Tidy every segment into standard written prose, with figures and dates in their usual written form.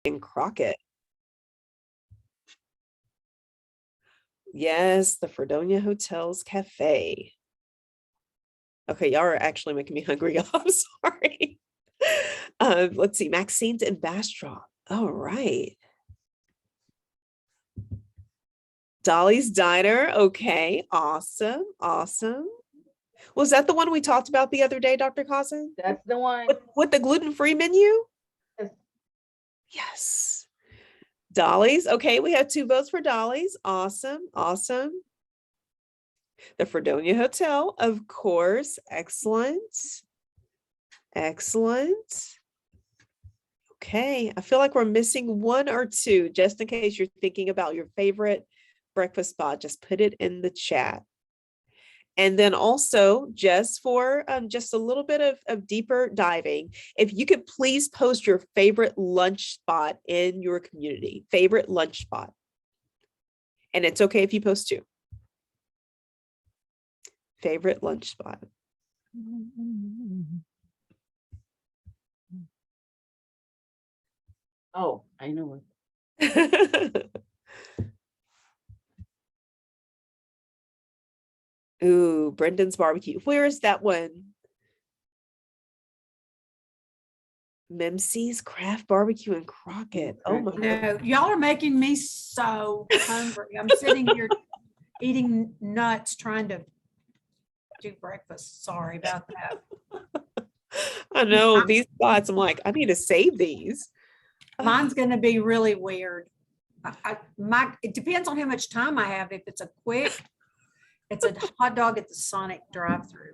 and Crockett. Yes, the Fredonia Hotels Cafe. Okay, y'all are actually making me hungry. I'm sorry. Let's see, Maxine's and Bastrop. All right. Dolly's Diner. Okay, awesome, awesome. Was that the one we talked about the other day, Dr. Cousin? That's the one. With the gluten-free menu? Yes. Yes. Dolly's. Okay, we have 2 votes for Dolly's. Awesome, awesome. The Fredonia Hotel, of course. Excellent. Excellent. Okay, I feel like we're missing 1 or 2, just in case you're thinking about your favorite breakfast spot. Just put it in the chat. And then also, just for just a little bit of deeper diving, if you could please post your favorite lunch spot in your community, favorite lunch spot. And it's okay if you post 2. Favorite lunch spot. Oh, I know it. Ooh, Brendan's barbecue. Where is that one? Memsey's Craft Barbecue in Crockett. Oh my No, y'all are making me so hungry. I'm sitting here eating nuts trying to do breakfast. Sorry about that. I know these spots. I'm like, I need to save these. Mine's going to be really weird. It depends on how much time I have. If it's a quick, it's a hot dog at the Sonic drive-through.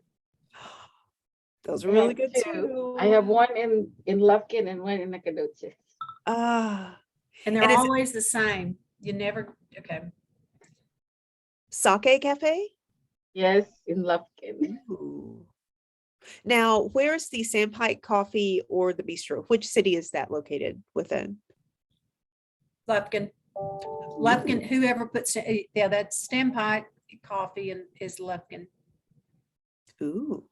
Those are really good too. I have one in Lufkin and one in Nacogdoches. Ah, and they're always the same. You never, okay. Sake Cafe? Yes, in Lufkin. Ooh. Now, where's the Sandpike Coffee or the Bistro? Which city is that located within? Lufkin. Lufkin, whoever puts, yeah, that's Sandpike Coffee and is Lufkin. Ooh.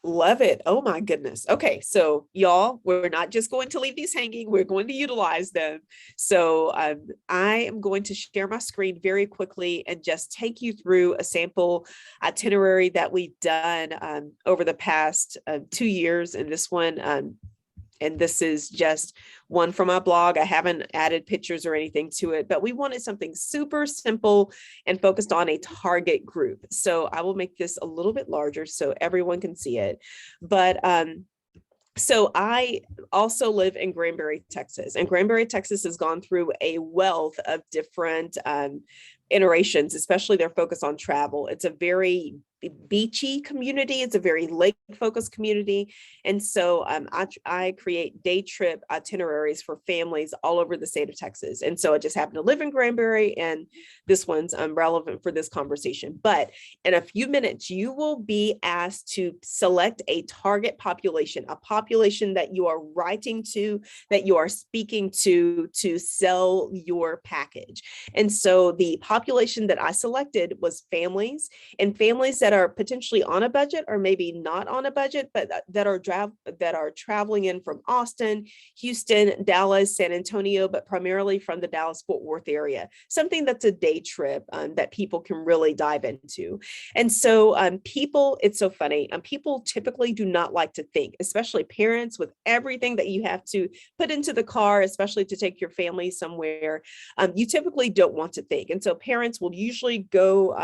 Love it. Oh my goodness. Okay, so y'all, we're not just going to leave these hanging, we're going to utilize them. So I am going to share my screen very quickly and just take you through a sample itinerary that we've done over the past 2 years. And this one, and this is just one from my blog. I haven't added pictures or anything to it, but we wanted something super simple and focused on a target group. So I will make this a little bit larger so everyone can see it. But so I also live in Granberry, Texas, and Granberry, Texas has gone through a wealth of different iterations, especially their focus on travel. It's a very beachy community. It's a very lake focused community. And so I create day trip itineraries for families all over the state of Texas. And so I just happen to live in Granberry, and this one's relevant for this conversation. But in a few minutes, you will be asked to select a target population, a population that you are writing to, that you are speaking to sell your package. And so the population that I selected was families, and families that are potentially on a budget or maybe not on a budget, but that are traveling in from Austin, Houston, Dallas, San Antonio, but primarily from the Dallas-Fort Worth area, something that's a day trip that people can really dive into. And so people, it's so funny, people typically do not like to think, especially parents, with everything that you have to put into the car, especially to take your family somewhere. You typically don't want to think. And so parents will usually go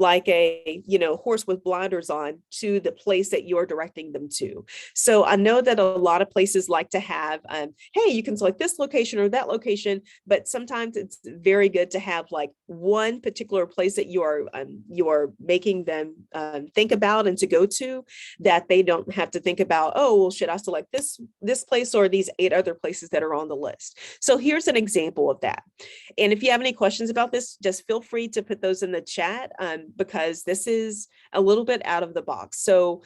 like a horse with blinders on to the place that you're directing them to. So I know that a lot of places like to have, hey, you can select this location or that location, but sometimes it's very good to have like one particular place that you are making them think about and to go to, that they don't have to think about, oh, well, should I select this place or these 8 other places that are on the list? So here's an example of that. And if you have any questions about this, just feel free to put those in the chat, because this is a little bit out of the box. So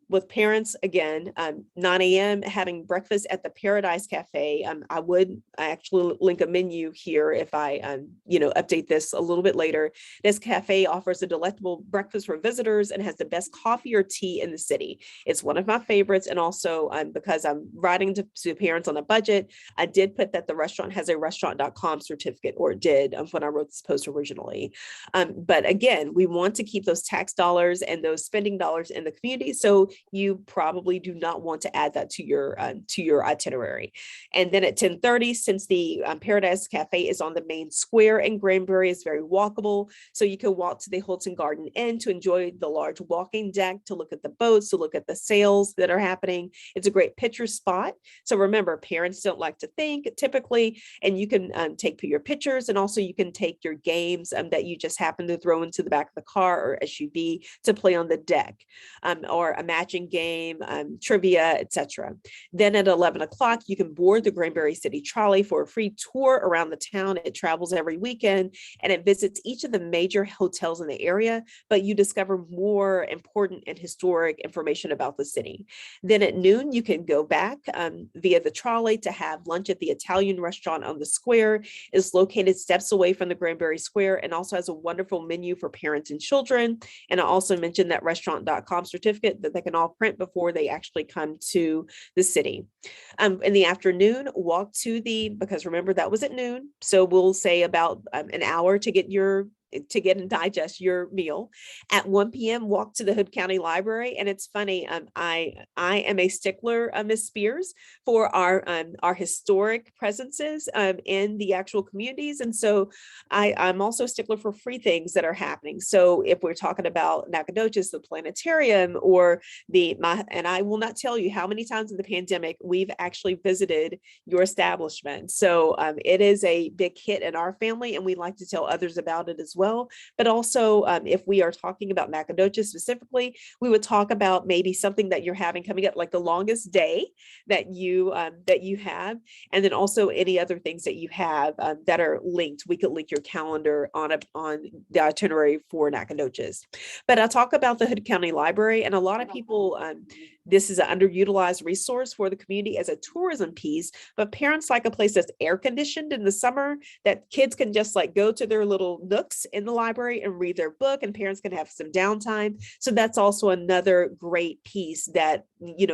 with parents, again, 9 a.m. having breakfast at the Paradise Cafe. I actually link a menu here if I, update this a little bit later. This cafe offers a delectable breakfast for visitors and has the best coffee or tea in the city. It's one of my favorites. And also because I'm writing to parents on a budget, I did put that the restaurant has a restaurant.com certificate, or it did when I wrote this post originally. But again, we want to keep those tax dollars and those spending dollars in the community. So you probably do not want to add that to your itinerary. And then at 10:30, since the Paradise Cafe is on the main square in Granberry, is very walkable. So you can walk to the Hilton Garden Inn to enjoy the large walking deck, to look at the boats, to look at the sales that are happening. It's a great picture spot. So remember, parents don't like to think typically, and you can take your pictures, and also you can take your games that you just happen to throw into the back of the car or SUV to play on the deck, or a matching game, trivia, etc. Then at 11 o'clock, you can board the Granberry City Trolley for a free tour around the town. It travels every weekend and it visits each of the major hotels in the area, but you discover more important and historic information about the city. Then at noon, you can go back via the trolley to have lunch at the Italian restaurant on the square. It's located steps away from the Granberry Square and also has a wonderful menu for parents and children. And I also mentioned that restaurant.com certificate that they can all print before they actually come to the city. In the afternoon, walk to because remember that was at noon. So we'll say about an hour to get and digest your meal. At 1 p.m., walk to the Hood County Library. And it's funny, I am a stickler, Ms. Spears, for our historic presences in the actual communities. And so I'm also a stickler for free things that are happening. So if we're talking about Nacogdoches, the planetarium, or and I will not tell you how many times in the pandemic we've actually visited your establishment. So it is a big hit in our family, and we like to tell others about it as well. But also, if we are talking about Nacogdoches specifically, we would talk about maybe something that you're having coming up, like the longest day that you have, and then also any other things that you have that are linked. We could link your calendar on the itinerary for Nacogdoches. But I'll talk about the Hood County Library, and a lot of people, this is an underutilized resource for the community as a tourism piece, but parents like a place that's air conditioned in the summer, that kids can just like go to their little nooks in the library and read their book, and parents can have some downtime. So that's also another great piece that,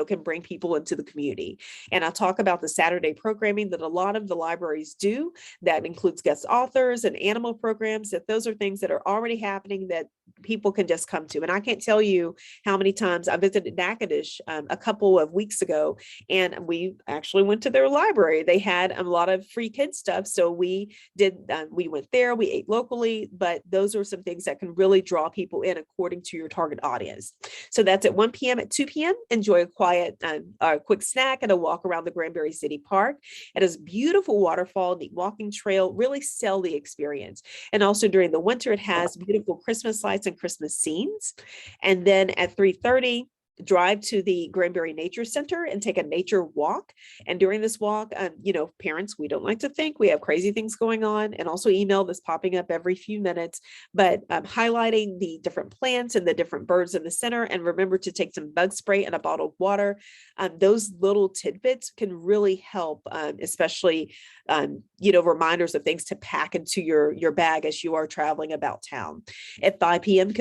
can bring people into the community. And I'll talk about the Saturday programming that a lot of the libraries do, that includes guest authors and animal programs, that those are things that are already happening that people can just come to. And I can't tell you how many times I visited Natchitoches a couple of weeks ago, and we actually went to their library. They had a lot of free kid stuff. So we went there, we ate locally, but those are some things that can really draw people in according to your target audience. So that's at 1 p.m. At 2 p.m., enjoy a quiet, quick snack and a walk around the Granberry City Park. It has beautiful waterfall, neat walking trail, really sell the experience. And also during the winter, it has beautiful Christmas lights and Christmas scenes. And then at 3:30, drive to the Granberry Nature Center and take a nature walk. And during this walk, parents, we don't like to think we have crazy things going on, and also email that's popping up every few minutes, but highlighting the different plants and the different birds in the center. And remember to take some bug spray and a bottle of water. Those little tidbits can really help, especially, reminders of things to pack into your bag as you are traveling about town. At 5 p.m.,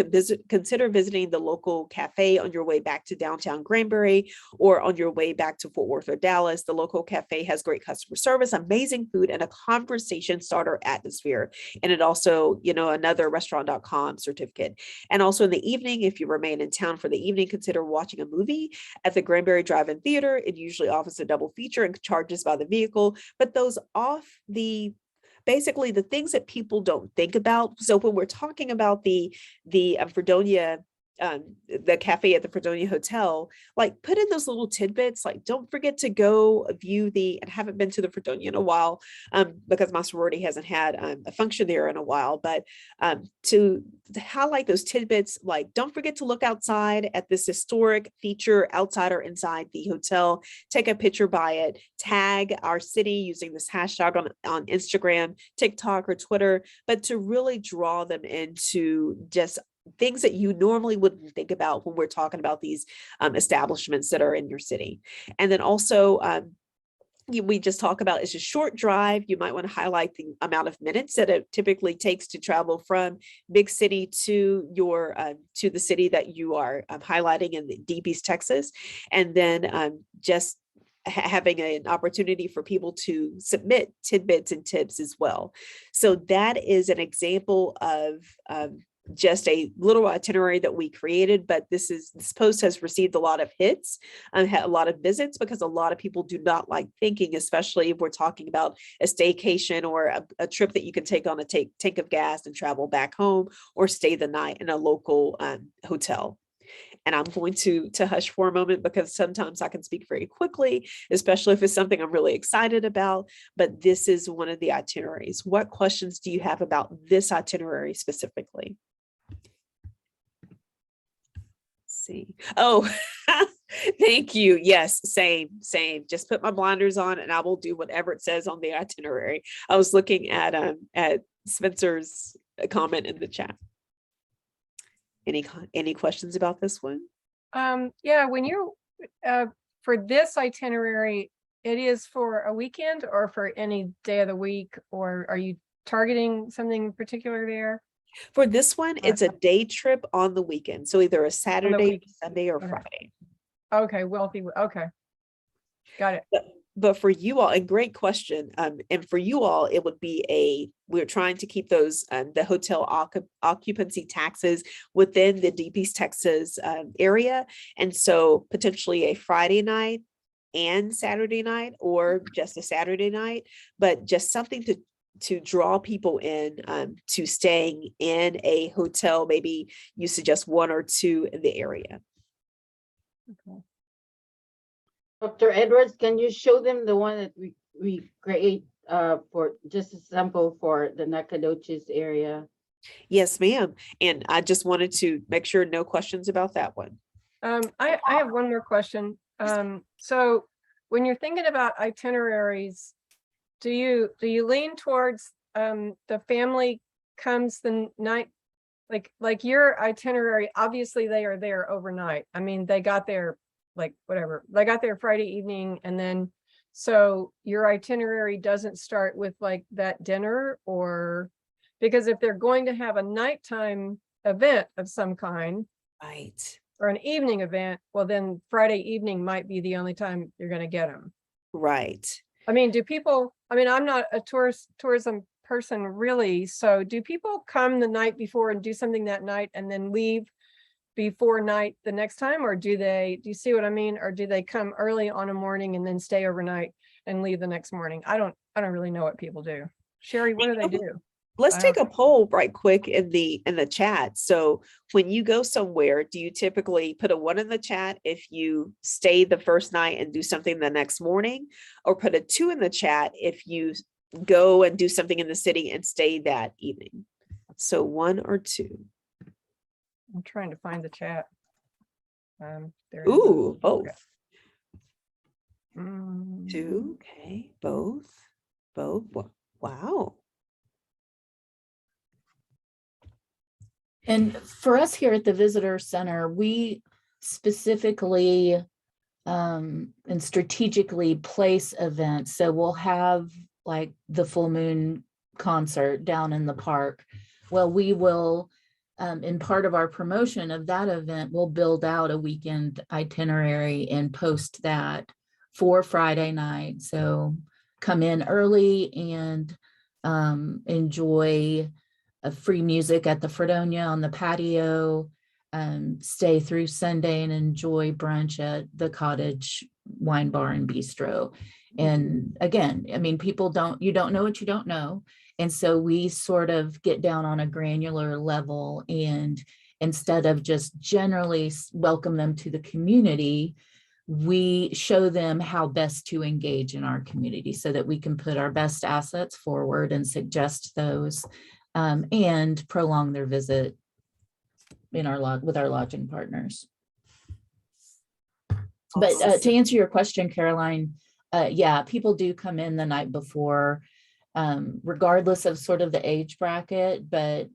consider visiting the local cafe on your way back to downtown Granberry, or on your way back to Fort Worth or Dallas. The local cafe has great customer service, amazing food, and a conversation starter atmosphere. And it also, another restaurant.com certificate. And also in the evening, if you remain in town for the evening, consider watching a movie at the Granberry Drive-In Theater. It usually offers a double feature and charges by the vehicle, but those basically the things that people don't think about. So when we're talking about the Fredonia, the cafe at the Fredonia Hotel, like put in those little tidbits, like don't forget to go view and haven't been to the Fredonia in a while, because my sorority hasn't had a function there in a while, but to highlight those tidbits, like don't forget to look outside at this historic feature outside or inside the hotel, take a picture by it, tag our city using this hashtag on Instagram, TikTok, or Twitter, but to really draw them into just things that you normally wouldn't think about when we're talking about these establishments that are in your city. And then also, we just talk about it's a short drive. You might want to highlight the amount of minutes that it typically takes to travel from big city to your to the city that you are highlighting in the Deep East Texas, and then just having an opportunity for people to submit tidbits and tips as well. So that is an example of just a little itinerary that we created, but this post has received a lot of hits and had a lot of visits because a lot of people do not like thinking, especially if we're talking about a staycation or a trip that you can take on a tank of gas and travel back home, or stay the night in a local hotel. And I'm going to hush for a moment because sometimes I can speak very quickly, especially if it's something I'm really excited about. But this is one of the itineraries. What questions do you have about this itinerary specifically? See. Oh, thank you. Yes, same. Just put my blinders on and I will do whatever it says on the itinerary. I was looking at Spencer's comment in the chat. Any questions about this one? Yeah, when you for this itinerary, it is for a weekend or for any day of the week, or are you targeting something particular there? For this one, it's a day trip on the weekend. So either a Saturday, Sunday, or Okay. Friday. Okay, wealthy. Okay. Got it. But for you all, and great question. And for you all, it would be we're trying to keep those, the hotel occupancy taxes within the Deep East Texas area. And so potentially a Friday night and Saturday night, or just a Saturday night, but just something to draw people in to staying in a hotel. Maybe you suggest one or two in the area. Okay. Dr. Edwards, can you show them the one that we create for just a sample for the Nacogdoches area? Yes, ma'am. And I just wanted to make sure no questions about that one. I have one more question. So when you're thinking about itineraries, do you lean towards the family comes the night, like your itinerary? Obviously they are there overnight. I mean, they got there they got there Friday evening, and then so your itinerary doesn't start with like that dinner, or because if they're going to have a nighttime event of some kind, Right. or an evening event, well then Friday evening might be the only time you're going to get them. Right. I mean, I'm not a tourism person really. So do people come the night before and do something that night and then leave before night the next time? Or do you see what I mean? Or do they come early on a morning and then stay overnight and leave the next morning? I don't really know what people do. Sherry, what do they do? Let's take a poll right quick in the chat. So when you go somewhere, do you typically put a 1 in the chat if you stay the first night and do something the next morning, or put a 2 in the chat if you go and do something in the city and stay that evening? So 1 or 2. I'm trying to find the chat. There it is. Ooh, both. Okay. 2. Okay, both. Wow. And for us here at the Visitor Center, we specifically and strategically place events. So we'll have like the full moon concert down in the park. Well, we will, in part of our promotion of that event, we'll build out a weekend itinerary and post that for Friday night. So come in early and enjoy free music at the Fredonia on the patio, stay through Sunday and enjoy brunch at the Cottage Wine Bar and Bistro. And again, I mean, you don't know what you don't know. And so we sort of get down on a granular level, and instead of just generally welcome them to the community, we show them how best to engage in our community so that we can put our best assets forward and suggest those, and prolong their visit with our lodging partners. But to answer your question, Caroline, yeah, people do come in the night before, regardless of sort of the age bracket, but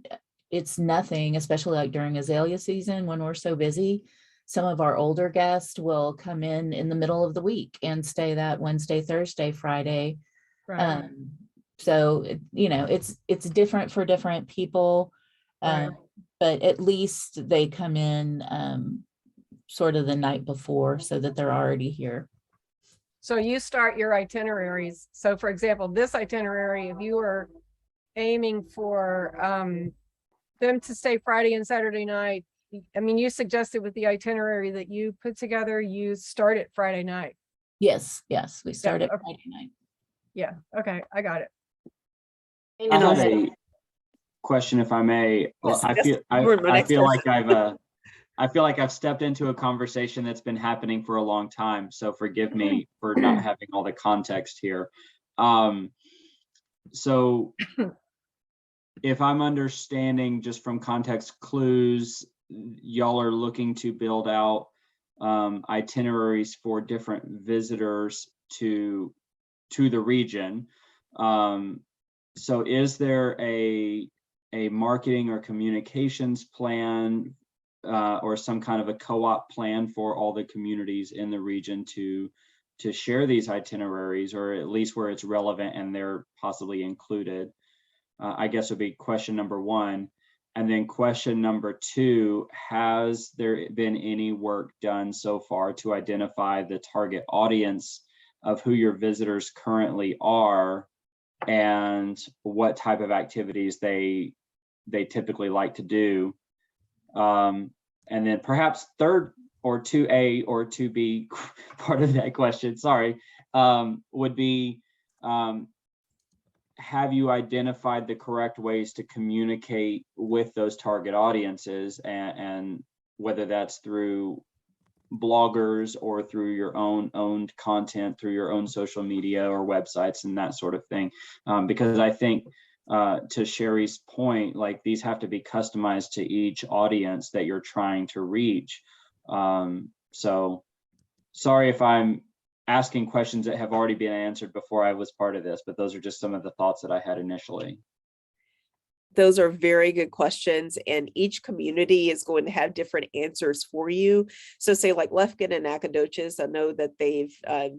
it's nothing, especially like during azalea season when we're so busy. Some of our older guests will come in the middle of the week and stay that Wednesday, Thursday, Friday. Right. So, it's different for different people. Right. But at least they come in sort of the night before so that they're already here. So you start your itineraries. So for example, this itinerary, if you were aiming for them to stay Friday and Saturday night, I mean, you suggested with the itinerary that you put together, you start it Friday night. Yes, we start at okay. Friday night. Yeah, okay, I got it. And And I also- had a question, if I may. Well, Yes, you were my I next feel like person. I feel like I've stepped into a conversation that's been happening for a long time. So forgive me for not having all the context here. So if I'm understanding just from context clues, y'all are looking to build out itineraries for different visitors to the region. So is there a marketing or communications plan or some kind of a co-op plan for all the communities in the region to share these itineraries, or at least where it's relevant and they're possibly included? I guess would be question number one. And then question number two, has there been any work done so far to identify the target audience of who your visitors currently are and what type of activities they typically like to do? And then perhaps third, or 2A or 2B part of that question, sorry, would be, have you identified the correct ways to communicate with those target audiences, and whether that's through bloggers or through your own owned content, through your own social media or websites and that sort of thing? Because I think to Sherry's point, like, these have to be customized to each audience that you're trying to reach. So sorry if I'm asking questions that have already been answered before I was part of this, but those are just some of the thoughts that I had initially. Those are very good questions, and each community is going to have different answers for you. So say like Lufkin and Nacogdoches, I know that they've, at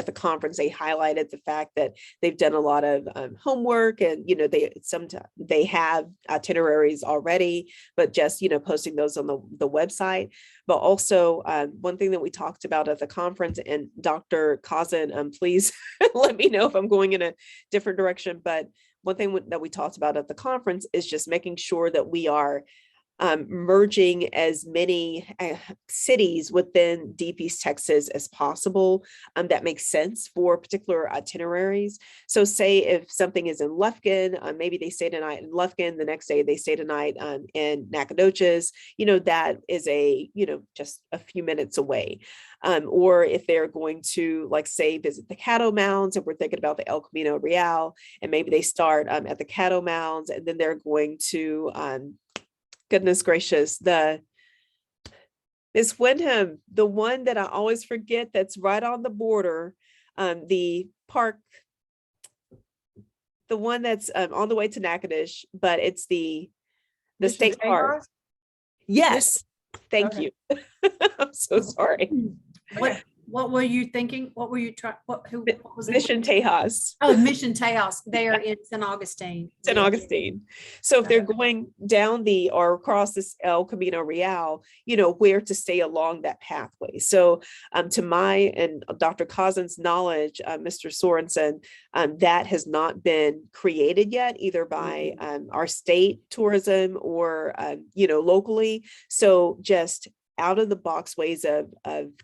the conference, they highlighted the fact that they've done a lot of homework, and, they have itineraries already, but just, posting those on the website. But also one thing that we talked about at the conference, and Dr. Kazan, please let me know if I'm going in a different direction, but one thing that we talked about at the conference is just making sure that we are merging as many cities within Deep East Texas as possible that makes sense for particular itineraries. So say if something is in Lufkin, maybe they stay tonight in Lufkin, the next day they stay tonight in Nacogdoches, that is just a few minutes away. Or if they're going to, like, say, visit the Caddo Mounds, and we're thinking about the El Camino Real, and maybe they start at the Caddo Mounds, and then they're going to, goodness gracious, Miss Wyndham, the one that I always forget that's right on the border, the park, the one that's on the way to Natchitoches, but it's the Mission state park. Tejas? Yes, thank Okay. you. I'm so sorry. What were you thinking? What were you trying? What was it? Mission Tejas. Oh, Mission Tejas there in San Augustine. San Yeah. Augustine. So if they're going down or across this El Camino Real, where to stay along that pathway. So to my and Dr. Kazan's knowledge, Mr. Sorensen, that has not been created yet, either by our state tourism or, locally. So just out of the box ways of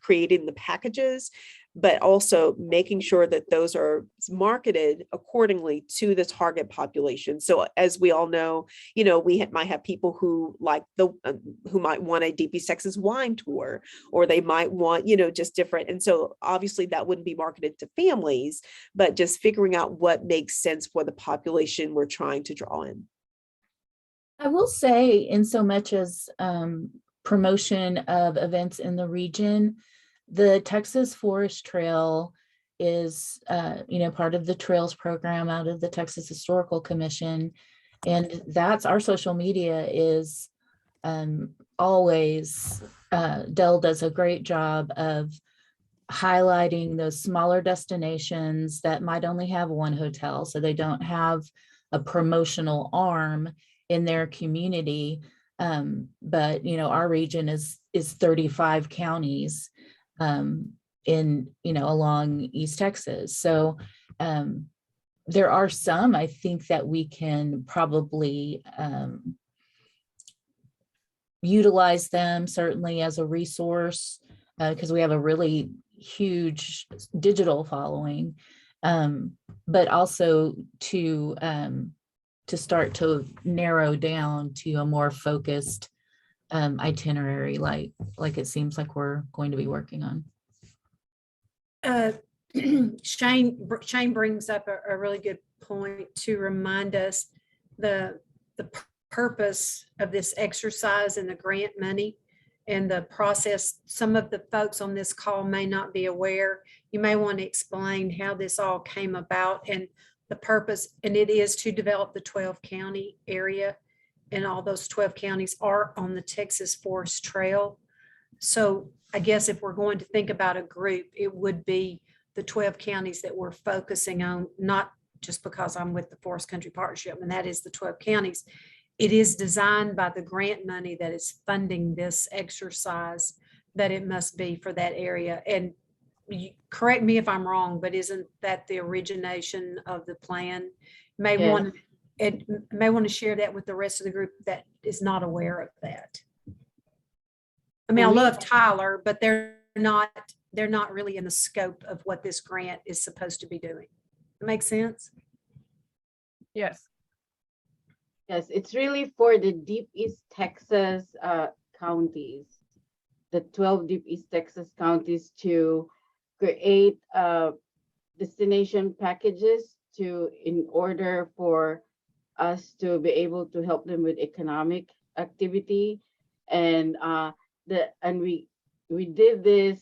creating the packages, but also making sure that those are marketed accordingly to the target population. So as we all know, we might have people who like who might want a Deep East Texas wine tour, or they might want, just different. And so obviously that wouldn't be marketed to families, but just figuring out what makes sense for the population we're trying to draw in. I will say, in so much as promotion of events in the region, the Texas Forest Trail is, part of the Trails program out of the Texas Historical Commission. And that's our social media is always, Dell does a great job of highlighting those smaller destinations that might only have one hotel, so they don't have a promotional arm in their community. But our region is 35 counties in along East Texas. So there are some, I think, that we can probably utilize them certainly as a resource, because we have a really huge digital following, but also to start to narrow down to a more focused itinerary, like it seems like we're going to be working on. Shane brings up a really good point to remind us the purpose of this exercise and the grant money and the process. Some of the folks on this call may not be aware. You may want to explain how this all came about and the purpose, and it is to develop the 12 county area, and all those 12 counties are on the Texas Forest Trail. So I guess if we're going to think about a group, it would be the 12 counties that we're focusing on, not just because I'm with the Forest Country Partnership, and that is the 12 counties. It is designed by the grant money that is funding this exercise, that it must be for that area. And correct me if I'm wrong, but isn't that the origination of the plan? May want to share that with the rest of the group that is not aware of that. I mean, I love Tyler, but they're not really in the scope of what this grant is supposed to be doing. That makes sense? Yes. Yes, it's really for the Deep East Texas counties, the 12 Deep East Texas counties, to create destination packages in order for us to be able to help them with economic activity. And we did this,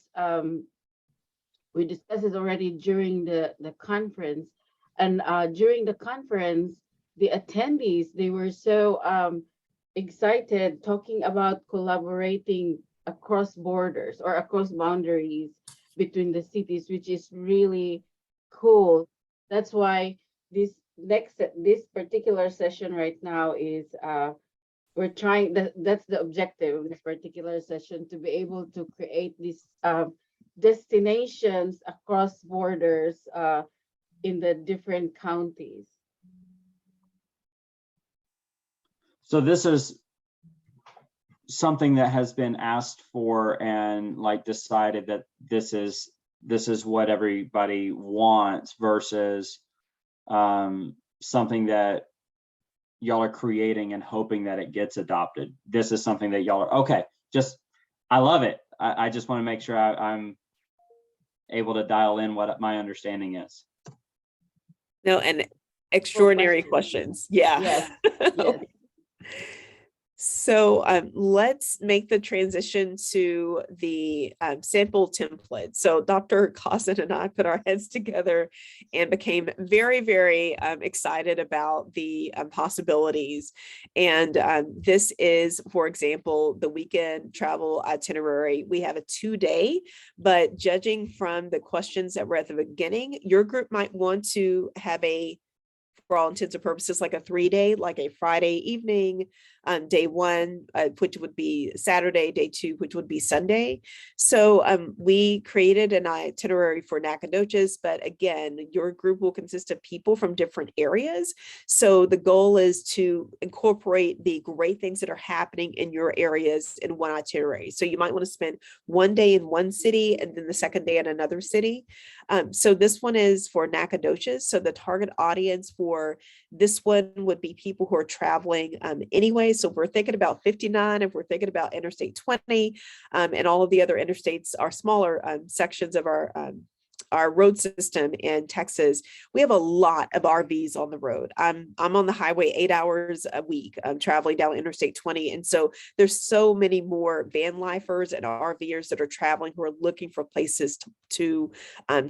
we discussed this already during the conference. And during the conference, the attendees, they were so excited talking about collaborating across borders or across boundaries between the cities, which is really cool. That's why this particular session right now is we're trying, that's the objective of this particular session, to be able to create these destinations across borders in the different counties. So this is something that has been asked for and like decided that this is what everybody wants, versus something that y'all are creating and hoping that it gets adopted. This is something that y'all are, okay, I love it. I just want to make sure I'm able to dial in what my understanding is. No, and extraordinary questions. Yeah. Yes. Yes. So let's make the transition to the sample template. So Dr. Clausen and I put our heads together and became very, very excited about the possibilities. And this is, for example, the weekend travel itinerary. We have a 2-day, but judging from the questions that were at the beginning, your group might want to have for all intents and purposes, like a 3-day, like a Friday evening, day 1, which would be Saturday, day 2, which would be Sunday. So we created an itinerary for Nacogdoches, but again, your group will consist of people from different areas. So the goal is to incorporate the great things that are happening in your areas in one itinerary. So you might want to spend 1 day in one city and then the second day in another city. So this one is for Nacogdoches. So the target audience for this one would be people who are traveling anyway. So if we're thinking about 59, if we're thinking about Interstate 20, and all of the other interstates are smaller sections of our our road system in Texas, we have a lot of RVs on the road. I'm on the highway 8 hours a week. I'm traveling down Interstate 20. And so there's so many more van lifers and RVers that are traveling who are looking for places to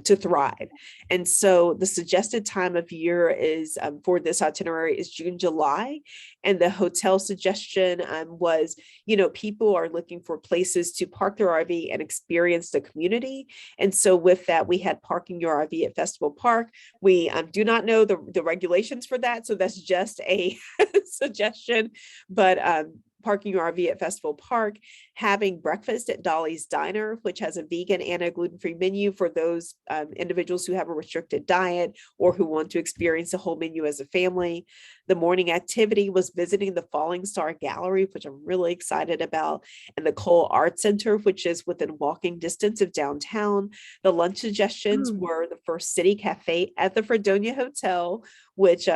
thrive. And so the suggested time of year is for this itinerary is June, July. And the hotel suggestion was, people are looking for places to park their RV and experience the community. And so with that, we had parking your RV at Festival Park. We do not know the regulations for that. So that's just a suggestion, but parking your RV at Festival Park, having breakfast at Dolly's Diner, which has a vegan and a gluten-free menu for those individuals who have a restricted diet or who want to experience the whole menu as a family. The morning activity was visiting the Falling Star Gallery, which I'm really excited about, and the Cole Art Center, which is within walking distance of downtown. The lunch suggestions were the First City Cafe at the Fredonia Hotel, which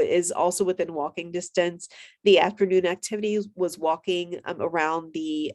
is also within walking distance. The afternoon activities was walking around the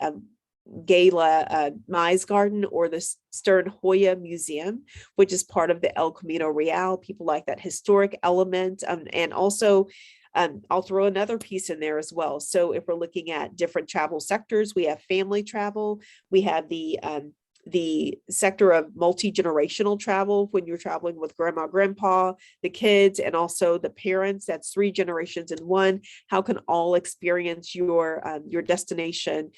Gala Mies Garden or the Stern Hoya Museum, which is part of the El Camino Real. People like that historic element. And also, I'll throw another piece in there as well. So if we're looking at different travel sectors, we have family travel, we have the sector of multi-generational travel when you're traveling with grandma, grandpa, the kids, and also the parents. That's 3 generations in one. How can all experience your destination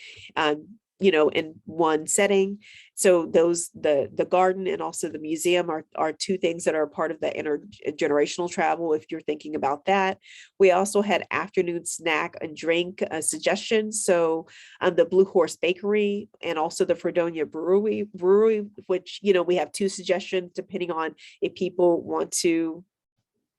in one setting? So those, the garden and also the museum are 2 things that are part of the intergenerational travel, if you're thinking about that. We also had afternoon snack and drink suggestions. So the Blue Horse Bakery and also the Fredonia Brewery, which, we have 2 suggestions depending on if people want to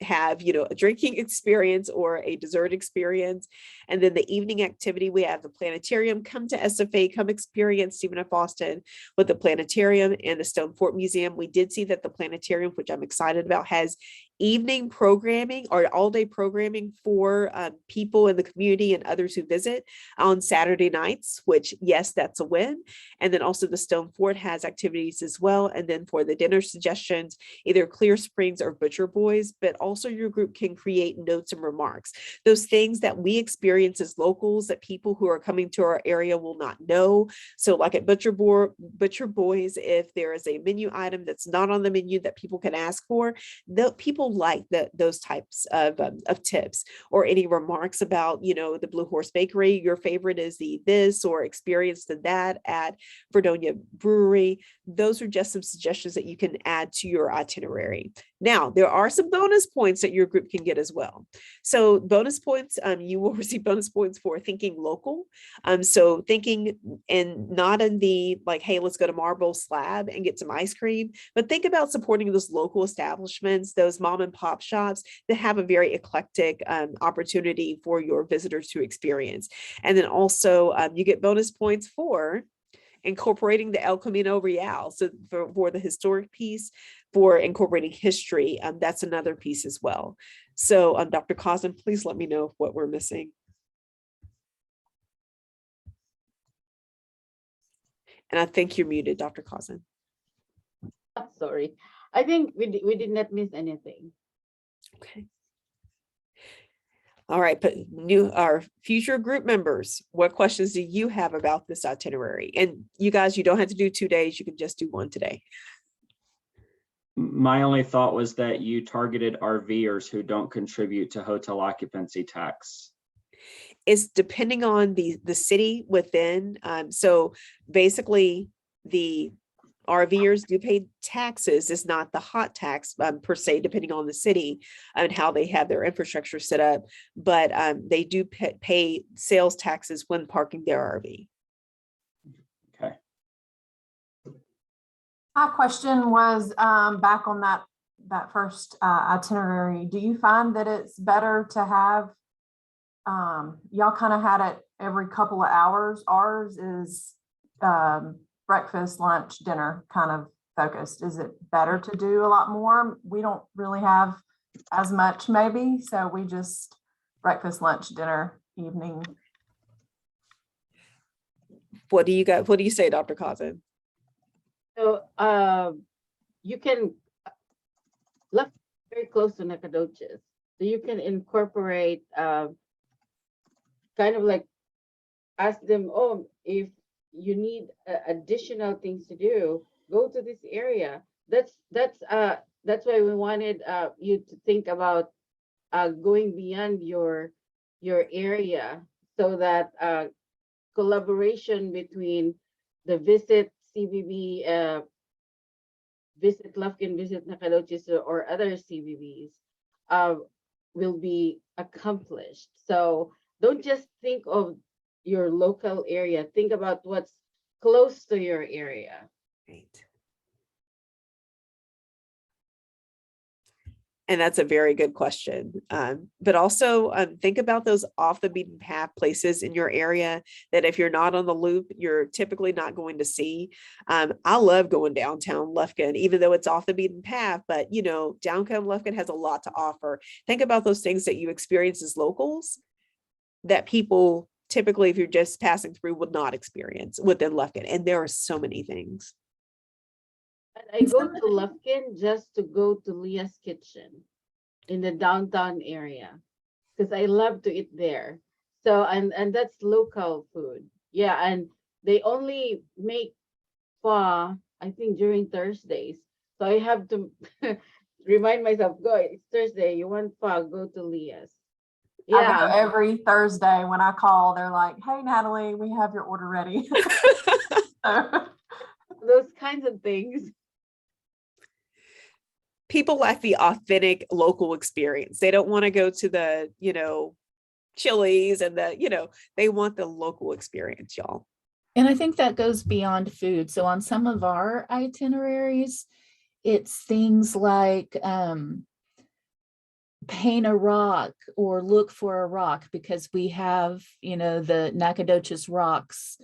have a drinking experience or a dessert experience. And then the evening activity, we have the planetarium. Come to SFA, come experience Stephen F. Austin with the planetarium and the Stone Fort Museum. We did see that the planetarium, which I'm excited about, has evening programming or all-day programming for people in the community and others who visit on Saturday nights, which, yes, that's a win. And then also the Stone Fort has activities as well. And then for the dinner suggestions, either Clear Springs or Butcher Boys, but also your group can create notes and remarks. Those things that we experience as locals that people who are coming to our area will not know. So like at Butcher Boys, if there is a menu item that's not on the menu that people can ask for, the people like those types of tips, or any remarks about, the Blue Horse Bakery, your favorite is the this, or experience the that at Fredonia Brewery. Those are just some suggestions that you can add to your itinerary. Now, there are some bonus points that your group can get as well. So bonus points, you will receive bonus points for thinking local. So thinking, and not in the like, hey, let's go to Marble Slab and get some ice cream, but think about supporting those local establishments, those mom and pop shops that have a very eclectic opportunity for your visitors to experience. And then also you get bonus points for incorporating the El Camino Real. So for the historic piece, for incorporating history, that's another piece as well. So Dr. Cosden, please let me know what we're missing. And I think you're muted, Dr. Cosden. Sorry, I think we did not miss anything. Okay. All right, but our future group members, what questions do you have about this itinerary? And you guys, you don't have to do 2 days, you can just do one today. My only thought was that you targeted RVers who don't contribute to hotel occupancy tax. It's depending on the city within. So basically the RVers do pay taxes. It's not the hot tax per se, depending on the city and how they have their infrastructure set up, but they do pay sales taxes when parking their RV. Okay. My question was back on that first itinerary. Do you find that it's better to have, y'all kind of had it every couple of hours? Ours is breakfast, lunch, dinner kind of focused. Is it better to do a lot more? We don't really have as much maybe, so we just breakfast, lunch, dinner, evening. What do you say, Dr. Cosden? So you can look very close to Nacogdoches, so you can incorporate kind of like ask them, oh, if you need additional things to do, go to this area. That's why we wanted you to think about going beyond your area, so that collaboration between the visit CBB, visit Lufkin, visit Nacogdoches, or other CBBs will be accomplished. So don't just think of your local area, think about what's close to your area. Right. And that's a very good question. But also think about those off the beaten path places in your area that if you're not on the loop, you're typically not going to see. I love going downtown Lufkin, even though it's off the beaten path, but you know, downtown Lufkin has a lot to offer. Think about those things that you experience as locals that people typically, if you're just passing through, would not experience within Lufkin. And there are so many things. And I go to Lufkin just to go to Leah's Kitchen in the downtown area, because I love to eat there. So, and that's local food. Yeah, and they only make pho, I think, during Thursdays. So I have to remind myself, go, it's Thursday, you want pho, go to Leah's. I go Yeah, every Thursday when I call, they're like, hey, Natalie, we have your order ready. So, those kinds of things. People like the authentic local experience. They don't want to go to the, you know, Chili's and the, you know, they want the local experience, y'all. And I think that goes beyond food. So on some of our itineraries, it's things like paint a rock or look for a rock, because we have, you know, the Nacogdoches rocks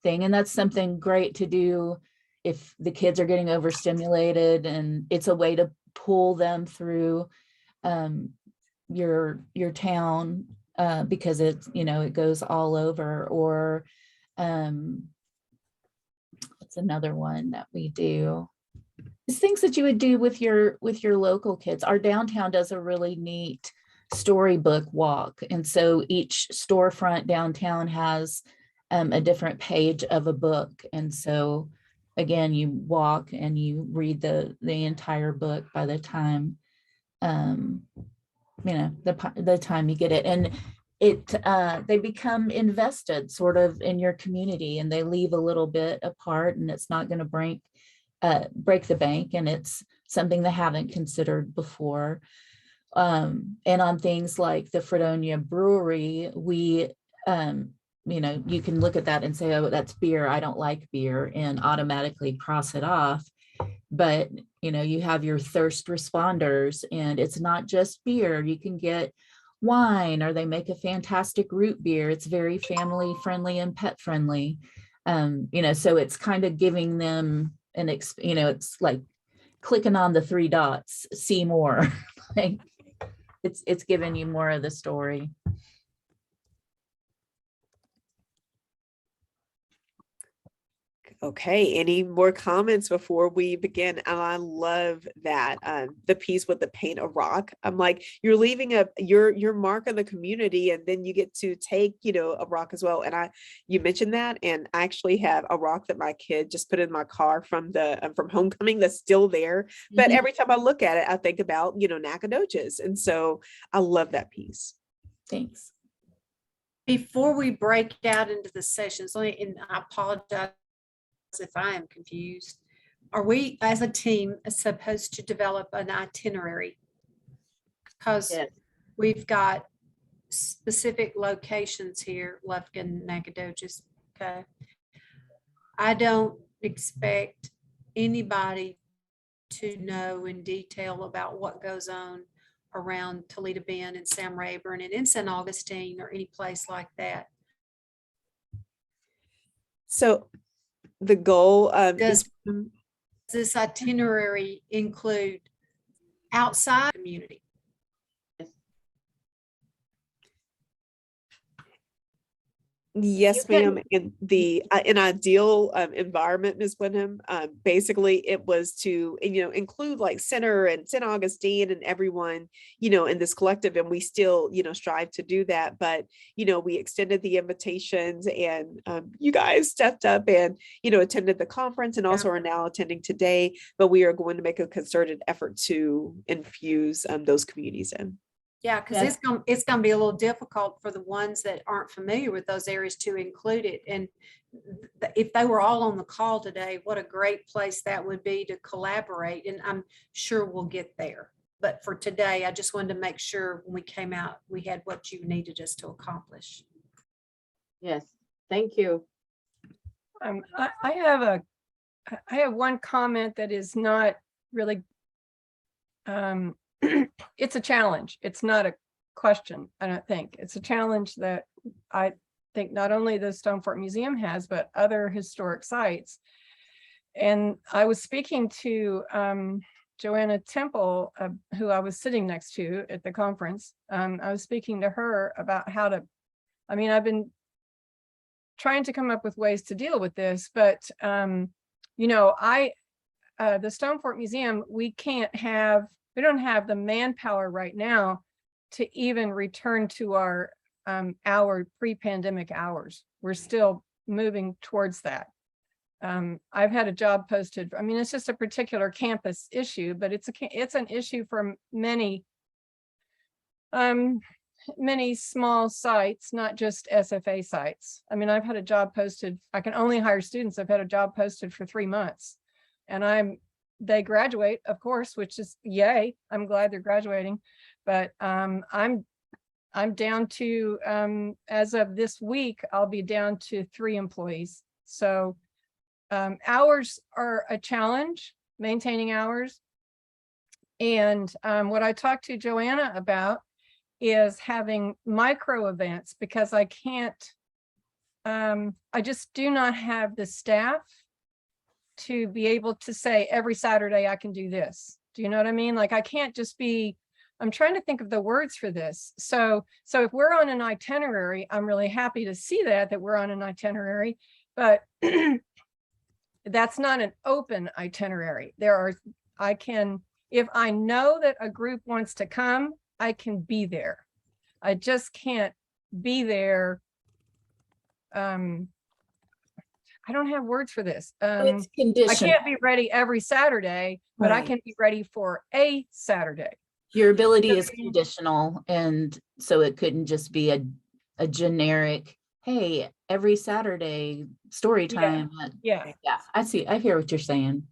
thing. And that's something great to do if the kids are getting overstimulated, and it's a way to pull them through your town because it's, you know, it goes all over. Or it's another one that we do. It's things that you would do with your local kids. Our downtown does a really neat storybook walk. And so each storefront downtown has a different page of a book. And so again, you walk and you read the entire book by the time, you know, the time you get it. And it they become invested sort of in your community, and they leave a little bit apart, and it's not going to break the bank, and it's something they haven't considered before. And on things like the Fredonia Brewery, we you know, you can look at that and say, oh, that's beer, I don't like beer, and automatically cross it off. But you know, you have your thirst responders, and it's not just beer. You can get wine, or they make a fantastic root beer. It's very family friendly and pet friendly. You know, so it's kind of giving them an you know, it's like clicking on the 3 dots, see more. Like it's giving you more of the story. Okay, any more comments before we begin? And I love that the piece with the paint a rock. I'm like, you're leaving your mark on the community, and then you get to take, you know, a rock as well. And you mentioned that, and I actually have a rock that my kid just put in my car from the from homecoming that's still there. But every time I look at it, I think about, you know, Nacogdoches, and so I love that piece. Thanks. Before we break out into the sessions, and I apologize if I am confused, are we as a team supposed to develop an itinerary? Because Yes. we've got specific locations here, Lufkin, Nacogdoches. Okay. I don't expect anybody to know in detail about what goes on around Toledo Bend and Sam Rayburn and in San Augustine or any place like that. So the goal Does is this itinerary include outside community? Yes, can- ma'am. In the an ideal environment, Ms. Wyndham, basically it was to include like Center and San Augustine and everyone in this collective, and we still strive to do that. But we extended the invitations, and you guys stepped up and attended the conference, and also are now attending today. But we are going to make a concerted effort to infuse those communities in. Yeah, because it's gonna be a little difficult for the ones that aren't familiar with those areas to include it. And if they were all on the call today, what a great place that would be to collaborate. And I'm sure we'll get there. But for today, I just wanted to make sure when we came out, we had what you needed us to accomplish. Yes, thank you. I have one comment that is not really, it's a challenge. It's not a question, I don't think. It's a challenge that I think not only the Stone Fort Museum has, but other historic sites. And I was speaking to Joanna Temple, who I was sitting next to at the conference. I was speaking to her about how to, I've been trying to come up with ways to deal with this, but the Stone Fort Museum, we don't have the manpower right now to even return to our pre-pandemic hours. We're still moving towards that. I've had a job posted. It's just a particular campus issue, but it's an issue for many small sites, not just SFA sites. I've had a job posted. I can only hire students. I've had a job posted for 3 months, and they graduate, of course, which is yay. I'm glad they're graduating, but I'm down to, as of this week, I'll be down to 3 employees. So hours are a challenge, maintaining hours. And what I talked to Joanna about is having micro events, because I can't, I just do not have the staff to be able to say every Saturday I can do this. Do you know what I mean? Like I can't just be, I'm trying to think of the words for this. So if we're on an itinerary, I'm really happy to see that we're on an itinerary, but that's not an open itinerary. If I know that a group wants to come, I can be there. I just can't be there. I don't have words for this. It's I conditional. can't be ready every Saturday, but I can be ready for a Saturday. Your ability is I mean? conditional, and so it couldn't just be a generic, hey, every Saturday story time. Yeah. Yeah, I hear what you're saying.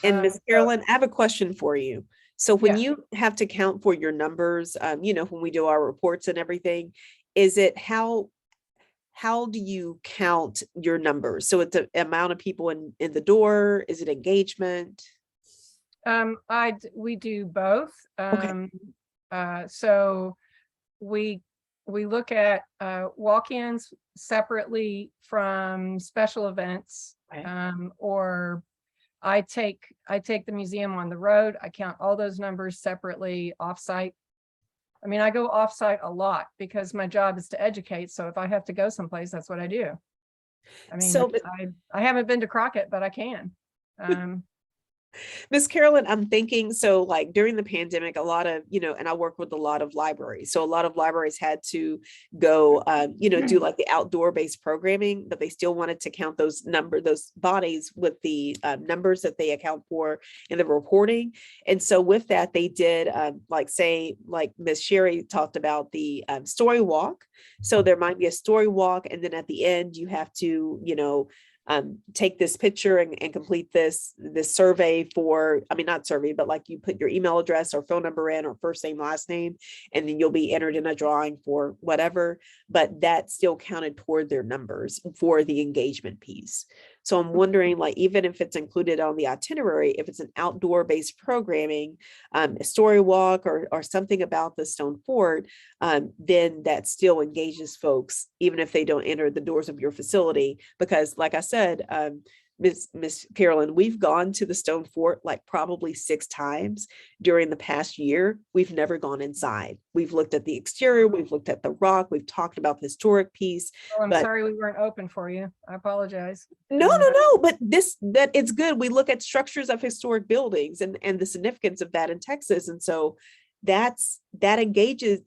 And Ms. Carolyn, I have a question for you. So when you have to count for your numbers, when we do our reports and everything, is it how do you count your numbers? So it's the amount of people in the door? Is it engagement? We do both. Okay. So we look at walk-ins separately from special events, Okay. or I take the museum on the road. I count all those numbers separately offsite. I go offsite a lot because my job is to educate. So if I have to go someplace, that's what I do. So- I haven't been to Crockett, but I can. Miss Carolyn, I'm thinking, so like during the pandemic, a lot of, and I work with a lot of libraries. So a lot of libraries had to go, do like the outdoor based programming, but they still wanted to count those bodies with the numbers that they account for in the reporting. And so with that, they did like Miss Sherry talked about the story walk. So there might be a story walk, and then at the end you have to, take this picture and complete this survey for, not survey, but like you put your email address or phone number in, or first name, last name, and then you'll be entered in a drawing for whatever, but that still counted toward their numbers for the engagement piece. So I'm wondering, like, even if it's included on the itinerary, if it's an outdoor based programming, a story walk or something about the Stone Fort, then that still engages folks, even if they don't enter the doors of your facility. Because like I said, Miss Carolyn, we've gone to the Stone Fort like probably 6 times during the past year. We've never gone inside. We've looked at the exterior, we've looked at the rock, we've talked about the historic piece. Oh, I'm but sorry we weren't open for you. I apologize. no, but that it's good. We look at structures of historic buildings and the significance of that in Texas. And so that engages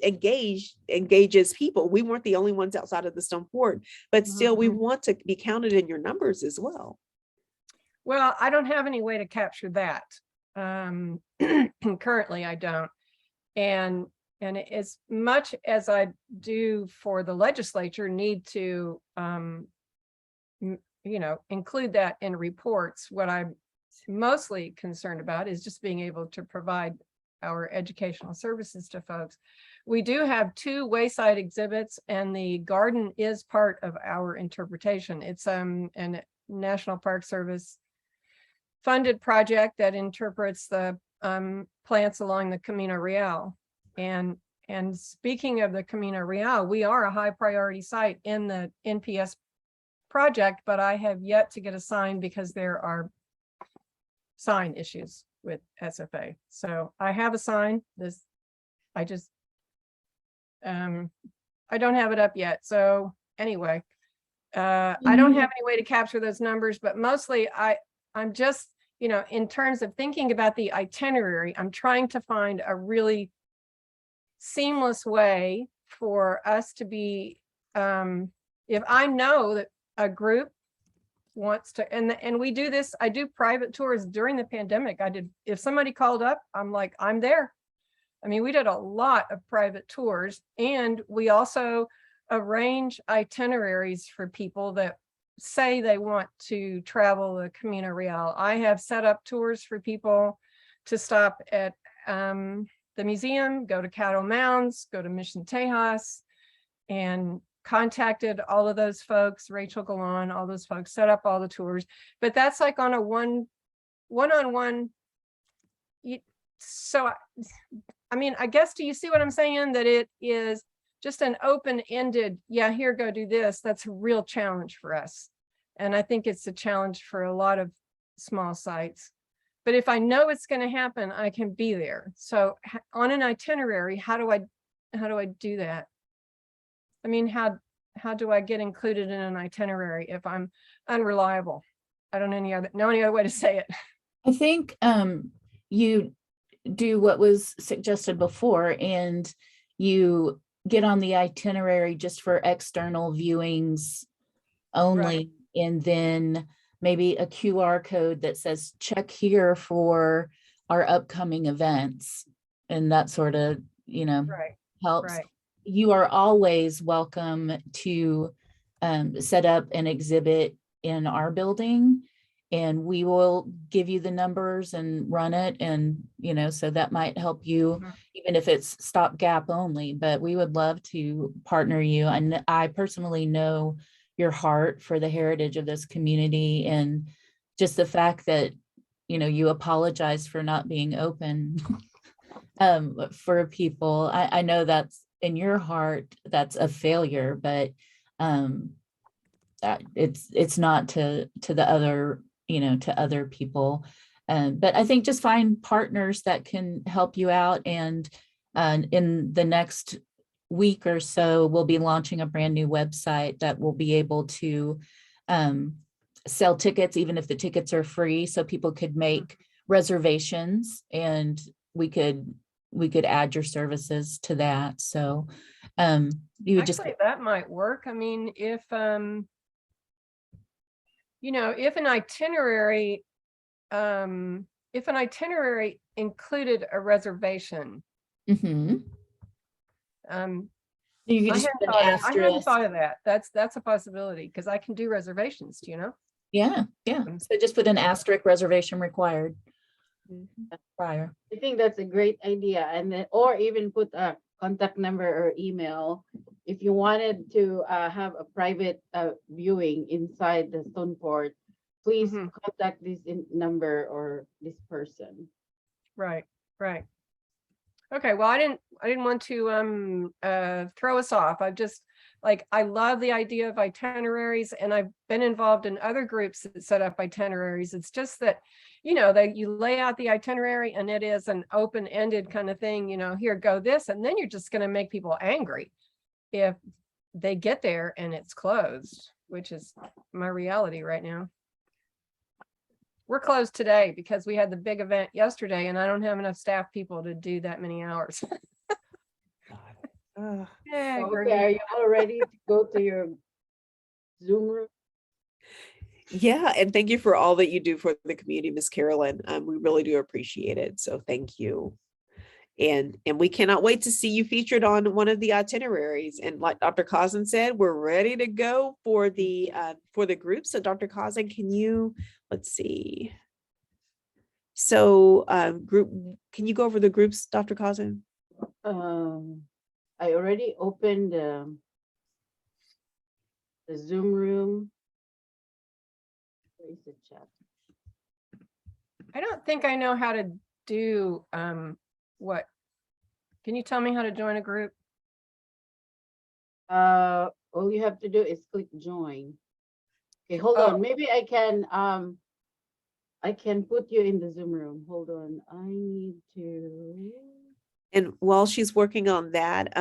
people. We weren't the only ones outside of the Stone Fort, but still we want to be counted in your numbers as well. Well, I don't have any way to capture that. Currently, I don't. And as much as I do for the legislature need to, include that in reports, what I'm mostly concerned about is just being able to provide our educational services to folks. We do have 2 wayside exhibits, and the garden is part of our interpretation. It's a National Park Service funded project that interprets the plants along the Camino Real. And speaking of the Camino Real, we are a high priority site in the NPS project, but I have yet to get a sign because there are sign issues with SFA. So I have a sign. I don't have it up yet. So anyway, I don't have any way to capture those numbers, but mostly I'm just, in terms of thinking about the itinerary, I'm trying to find a really seamless way for us to be, if I know that a group wants to, and we do this, I do private tours during the pandemic. If somebody called up, I'm like, I'm there. I mean, we did a lot of private tours, and we also arrange itineraries for people that say they want to travel the Camino Real. I have set up tours for people to stop at the museum, go to Cattle Mounds, go to Mission Tejas, and contacted all of those folks, Rachel Galan, all those folks, set up all the tours. But that's like on a one-on-one. So, I mean, I guess, do you see what I'm saying? That it is just an open-ended, yeah, here, go do this. That's a real challenge for us. And I think it's a challenge for a lot of small sites. But if I know it's going to happen, I can be there. So on an itinerary, how do I do that? I mean, how do I get included in an itinerary if I'm unreliable? I don't know any other way to say it. I think you do what was suggested before, and you get on the itinerary just for external viewings only, Right. And then maybe a QR code that says check here for our upcoming events, and that sort of, Right. helps. Right. You are always welcome to set up an exhibit in our building, and we will give you the numbers and run it. And, so that might help you, even if it's stopgap only, but we would love to partner you. And I personally know your heart for the heritage of this community, and just the fact that, you apologize for not being open for people. I know that's in your heart, that's a failure, but it's not to the other, to other people. But I think just find partners that can help you out. And in the next week or so, we'll be launching a brand new website that will be able to sell tickets, even if the tickets are free, so people could make reservations, and we could add your services to that. So you would Actually, that might work. I mean, if an itinerary included a reservation, you could I just hadn't put an I hadn't asterisk. thought of that. That's a possibility, because I can do reservations, Yeah. So just put an asterisk, reservation required prior. I think that's a great idea. And then, or even put a contact number or email if you wanted to have a private viewing inside the Stone Fort. Please contact this number or this person. Right. Okay, well, I didn't want to throw us off. Like, I love the idea of itineraries, and I've been involved in other groups that set up itineraries. It's just that, you know, that you lay out the itinerary and it is an open-ended kind of thing, you know, here, go this, and then you're just going to make people angry if they get there and it's closed, which is my reality right now. We're closed today because we had the big event yesterday and I don't have enough staff people to do that many hours. Yeah, Okay, are you all ready to go to your Zoom room? Yeah, and thank you for all that you do for the community, Miss Carolyn. We really do appreciate it. So thank you. And we cannot wait to see you featured on one of the itineraries. And like Dr. Cousin said, we're ready to go for the group. So Dr. Cousin, can you, let's see. So group, can you go over the groups, Dr. Cousin? I already opened the Zoom room. Where is the chat? I don't think I know how to do what. Can you tell me how to join a group? All you have to do is click join. Okay, hold Oh. on. Maybe I can put you in the Zoom room. Hold on. I need to. And while she's working on that,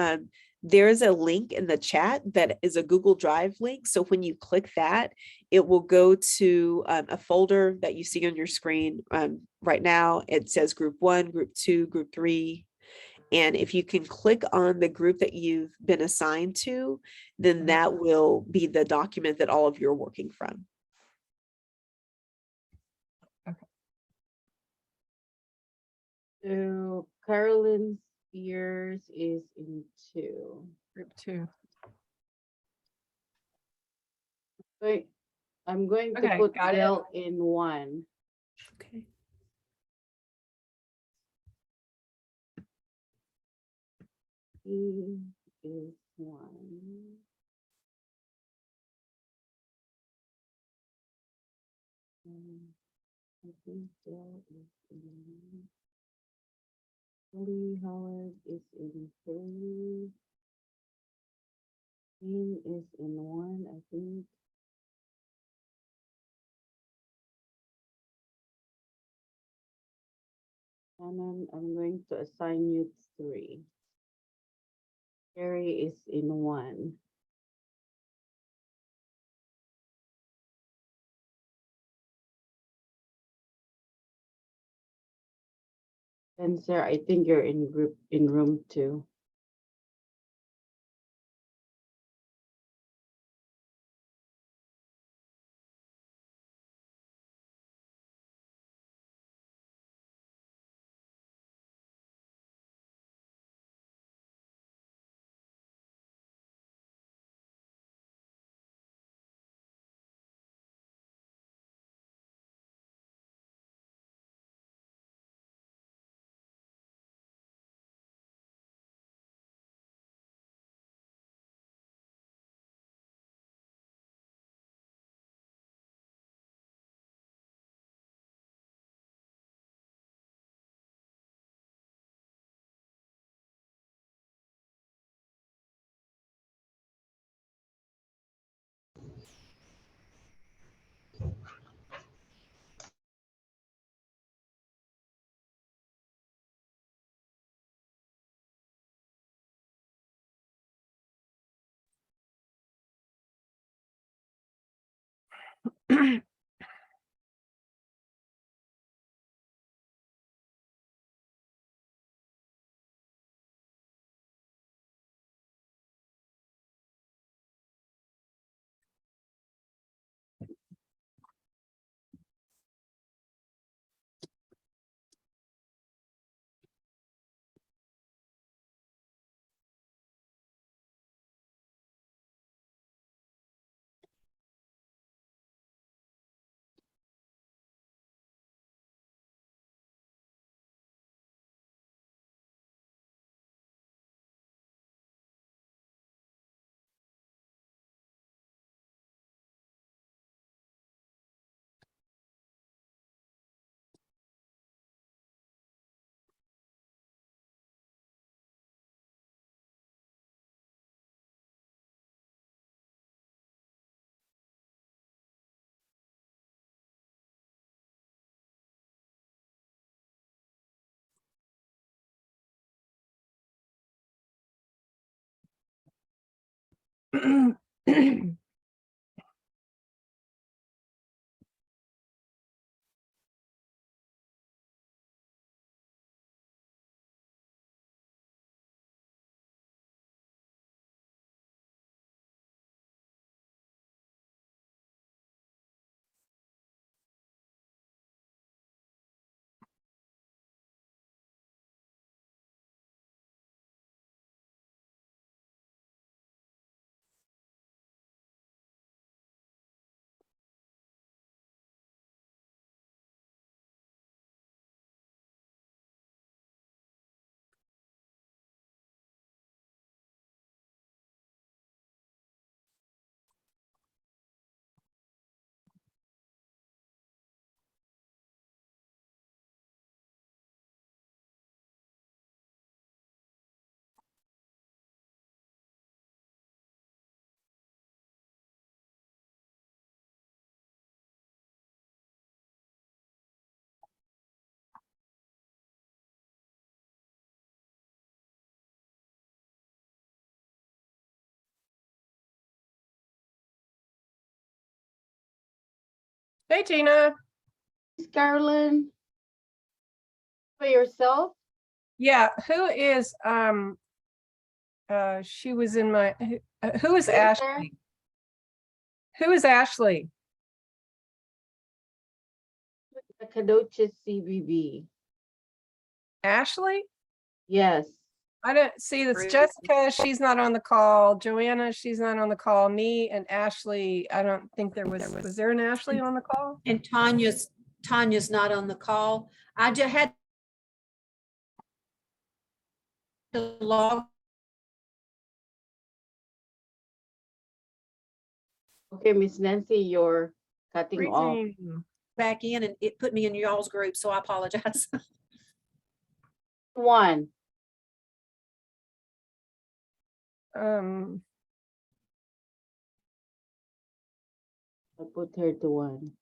there's a link in the chat that is a Google Drive link. So when you click that, it will go to a folder that you see on your screen right now. It says group 1, group 2, group 3. And if you can click on the group that you've been assigned to, then that will be the document that all of you are working from. So Carolyn Spears is in 2. Group 2. Wait, I'm going to Okay, put got it. Dell in 1. Okay. He is 1. I think Dell is in. Lee Howard is in 3. Dean is in 1, I think. And then I'm going to assign you 3. Carrie is in 1. And Sarah, I think you're in room 2. Hey, Tina. Carolyn, for yourself? Yeah, who is, she was in my, who is Right there. Ashley? Who is Ashley? Nacogdoches CBB. Ashley? Yes. I don't see this. Ruth. Jessica, she's not on the call. Joanna, she's not on the call. Me and Ashley, I don't think was there an Ashley on the call? And Tanya's not on the call. I just had to log Okay, Miss Nancy, you're cutting off. Freezing. back in and it put me in y'all's group, so I apologize. One. Um, I put her to one.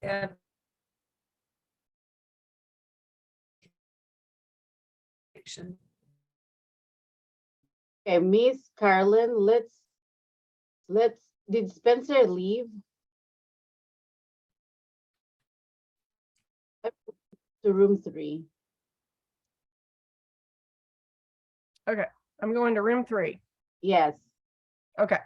Yeah. Okay, Miss Carolyn, did Spencer leave? I put to room 3. okay, I'm going to room 3. Yes. Okay.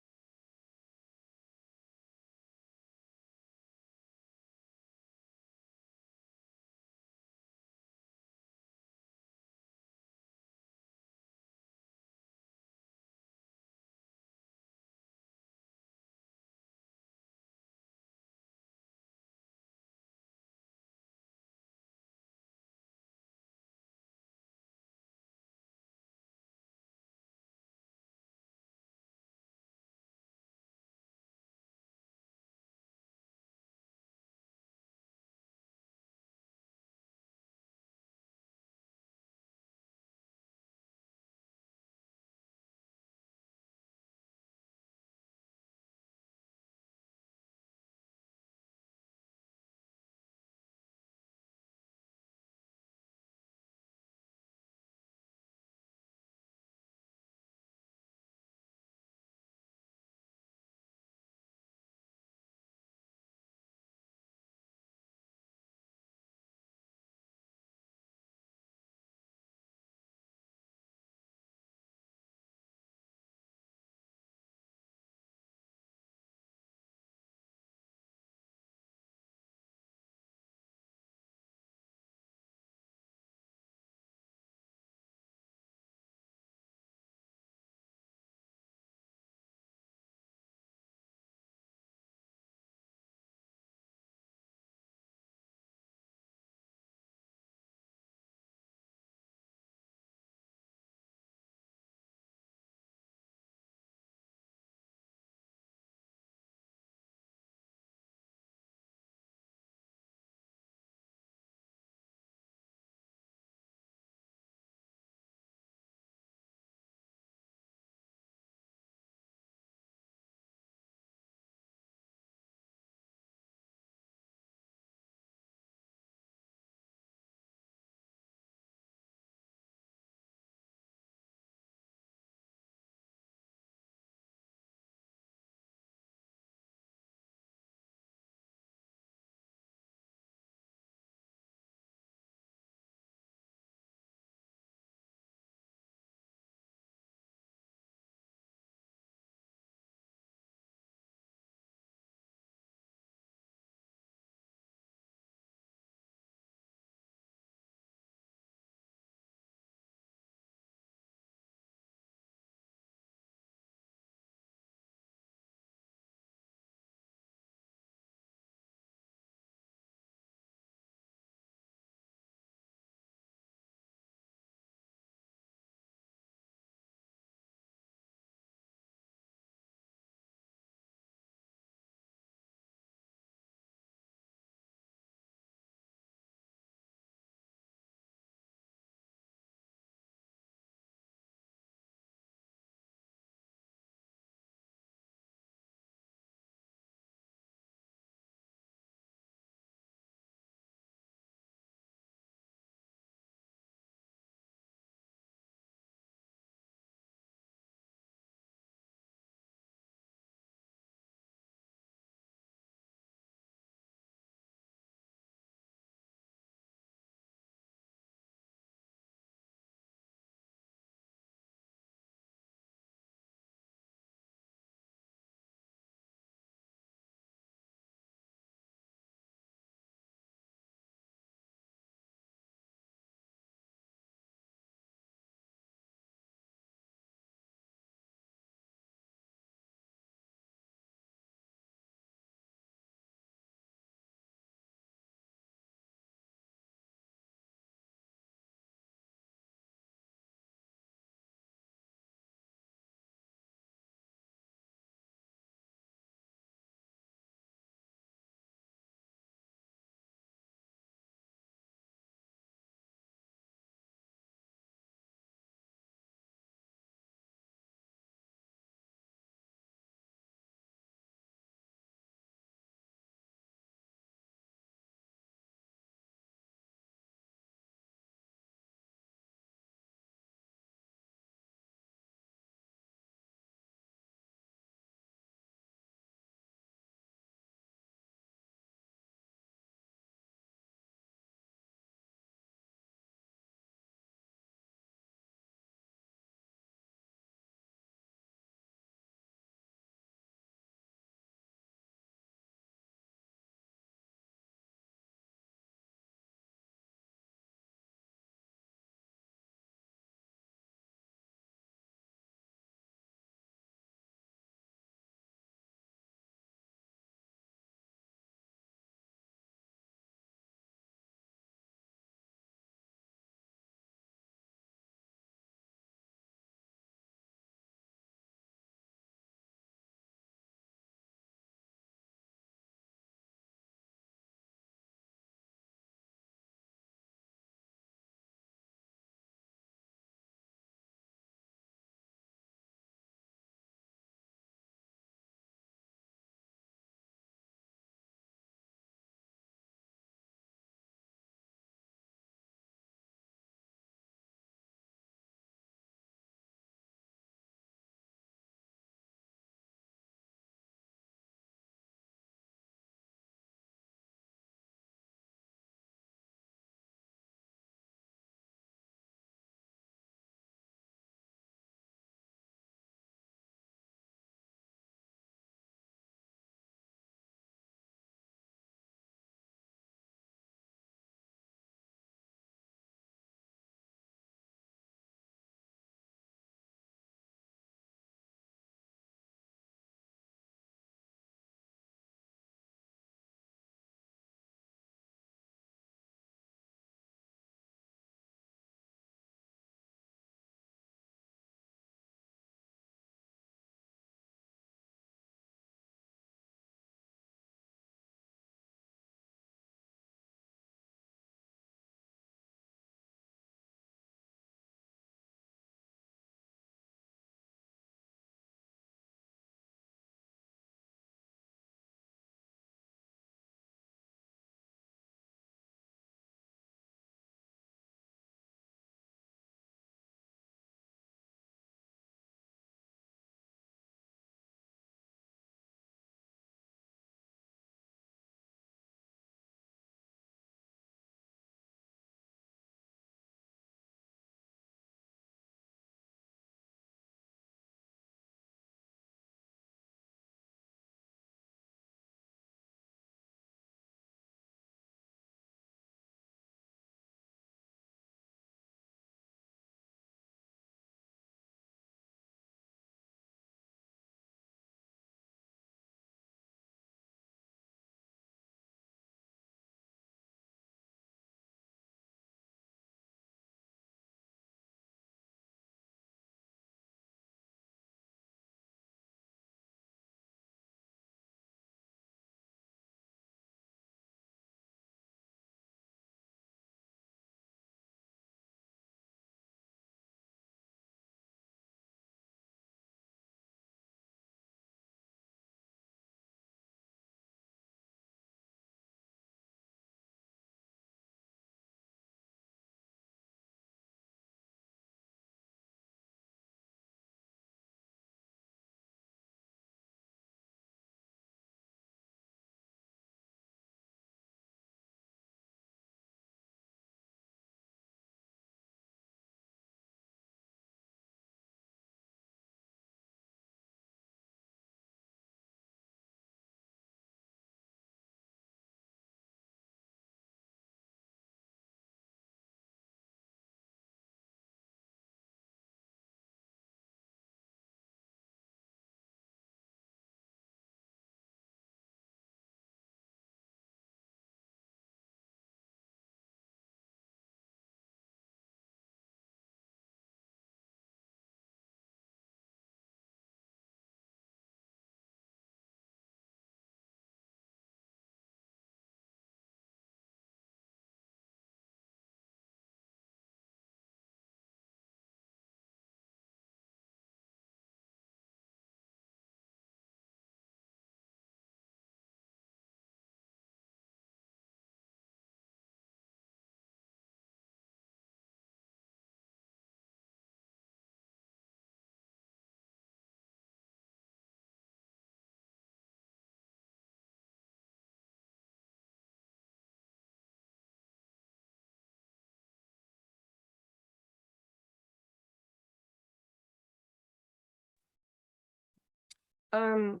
Gina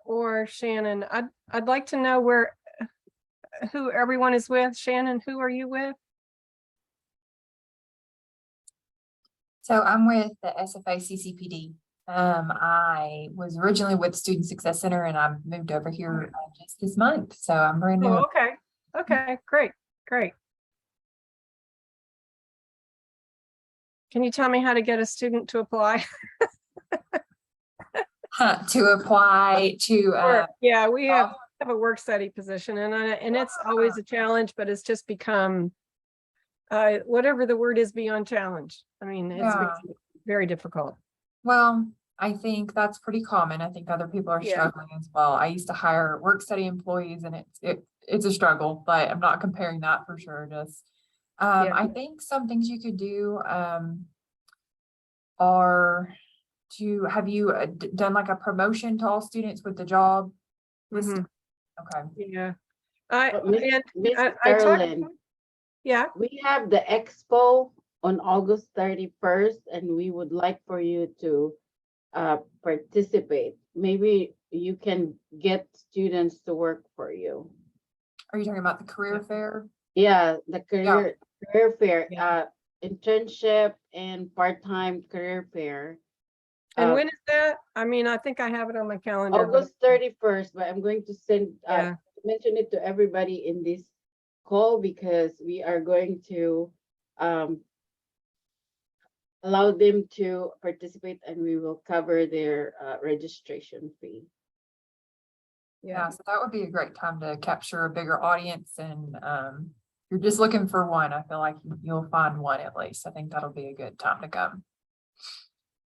or Shannon, I'd like to know who everyone is with. Shannon, who are you with? So I'm with the SFA CCPD. I was originally with Student Success Center and I moved over here just this month. So I'm brand new. Oh, okay. Okay, great, great. Can you tell me how to get a student to apply? To apply to, Yeah, we have a work study position and it's always a challenge, but it's just become whatever the word is beyond challenge. I mean, it's Yeah. become very difficult. well, I think that's pretty common. I think other people are Yeah. struggling as well. I used to hire work study employees and it's a struggle, but I'm not comparing that for sure. Just, Yeah. I think some things you could do, are have you done like a promotion to all students with the job? Mhm. Okay. Yeah. Miss I Carolyn, yeah, we have the expo on August 31st, and we would like for you to participate. Maybe you can get students to work for you. Are you talking about the career fair? Yeah, the career fair, Yeah. internship and part-time career fair. and Uh, when is that? I mean, I think I have it on my calendar. but- August 31st, but I'm going to Yeah. mention it to everybody in this call because we are going to allow them to participate and we will cover their registration fee. Yeah, so that would be a great time to capture a bigger audience and you're just looking for one. I feel like you'll find one at least. I think that'll be a good time to come.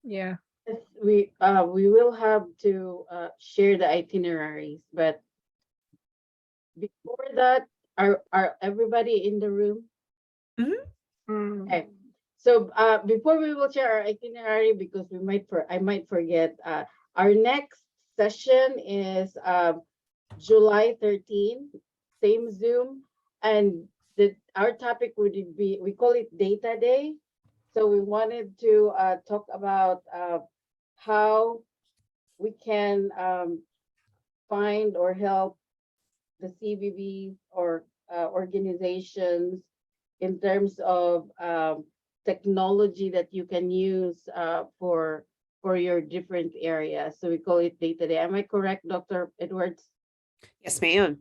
Yeah. Yes, we will have to share the itineraries, but before that, are everybody in the room? Mm. Okay, so before we will share our itinerary, because I might forget, our next session is July 13, same Zoom, and our topic would be, we call it Data Day. So we wanted to talk about how we can find or help the CVB or organizations in terms of technology that you can use for your different areas. So we call it Data Day. Am I correct, Dr. Edwards? Yes, ma'am.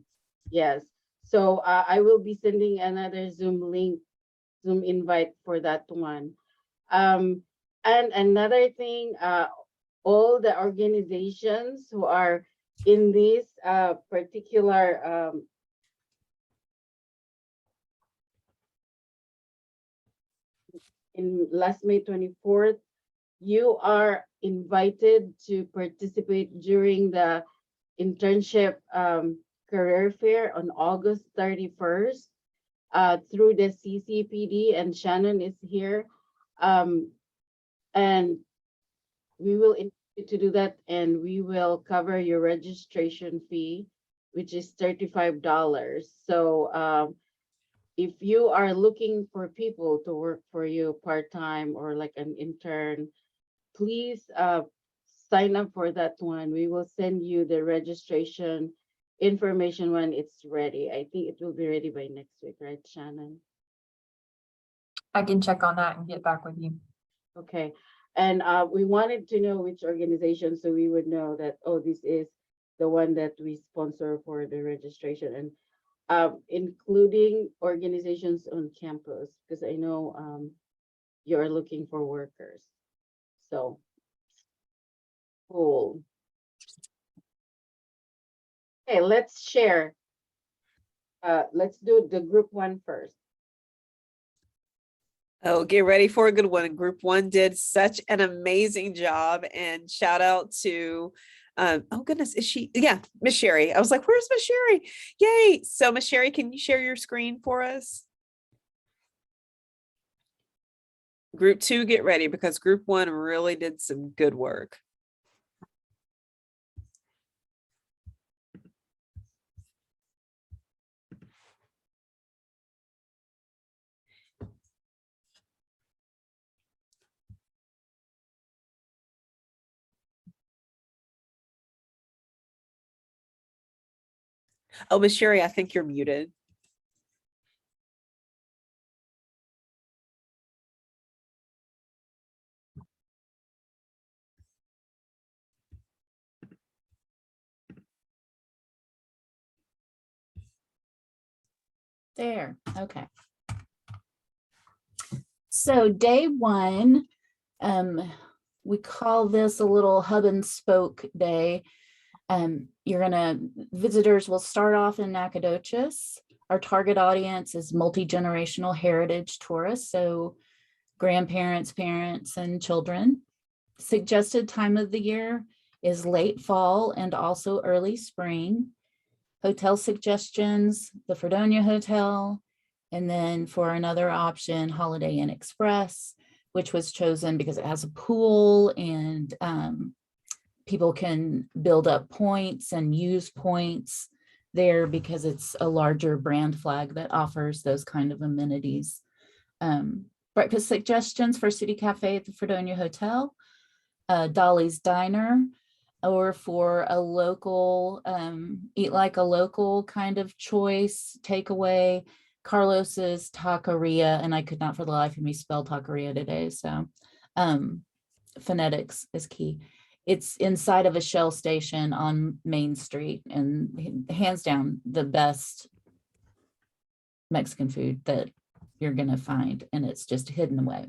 Yes. So I will be sending another Zoom link, Zoom invite for that one. And another thing, all the organizations who are in this particular in last May 24th, you are invited to participate during the internship career fair on August 31st through the CCPD, and Shannon is here. And we will invite you to do that, and we will cover your registration fee, which is $35. So if you are looking for people to work for you part-time or like an intern, please sign up for that one. We will send you the registration information when it's ready. I think it will be ready by next week, right, Shannon? I can check on that and get back with you. Okay. And we wanted to know which organization, so we would know that, oh, this is the one that we sponsor for the registration, and including organizations on campus, because I know you're looking for workers. So cool. Okay, let's share. Let's do the group one first. Oh, get ready for a good one. Group one did such an amazing job, and shout out to, oh goodness, is she? Yeah, Miss Sherry. I was like, where's Miss Sherry? Yay. So Miss Sherry, can you share your screen for us? Group two, get ready because group one really did some good work. Oh, Miss Sherry, I think you're muted. There, okay. So day one, we call this a little hub and spoke day. Visitors will start off in Nacogdoches. Our target audience is multi-generational heritage tourists, so grandparents, parents, and children. Suggested time of the year is late fall and also early spring. Hotel suggestions, the Fredonia Hotel, and then for another option, Holiday Inn Express, which was chosen because it has a pool and people can build up points and use points there because it's a larger brand flag that offers those kind of amenities. Breakfast suggestions for City Cafe at the Fredonia Hotel, Dolly's Diner, or for a local, eat like a local kind of choice, takeaway, Carlos's Taqueria, and I could not for the life of me spell taqueria today, so phonetics is key. It's inside of a Shell station on Main Street, and hands down the best Mexican food that you're gonna find, and it's just hidden away.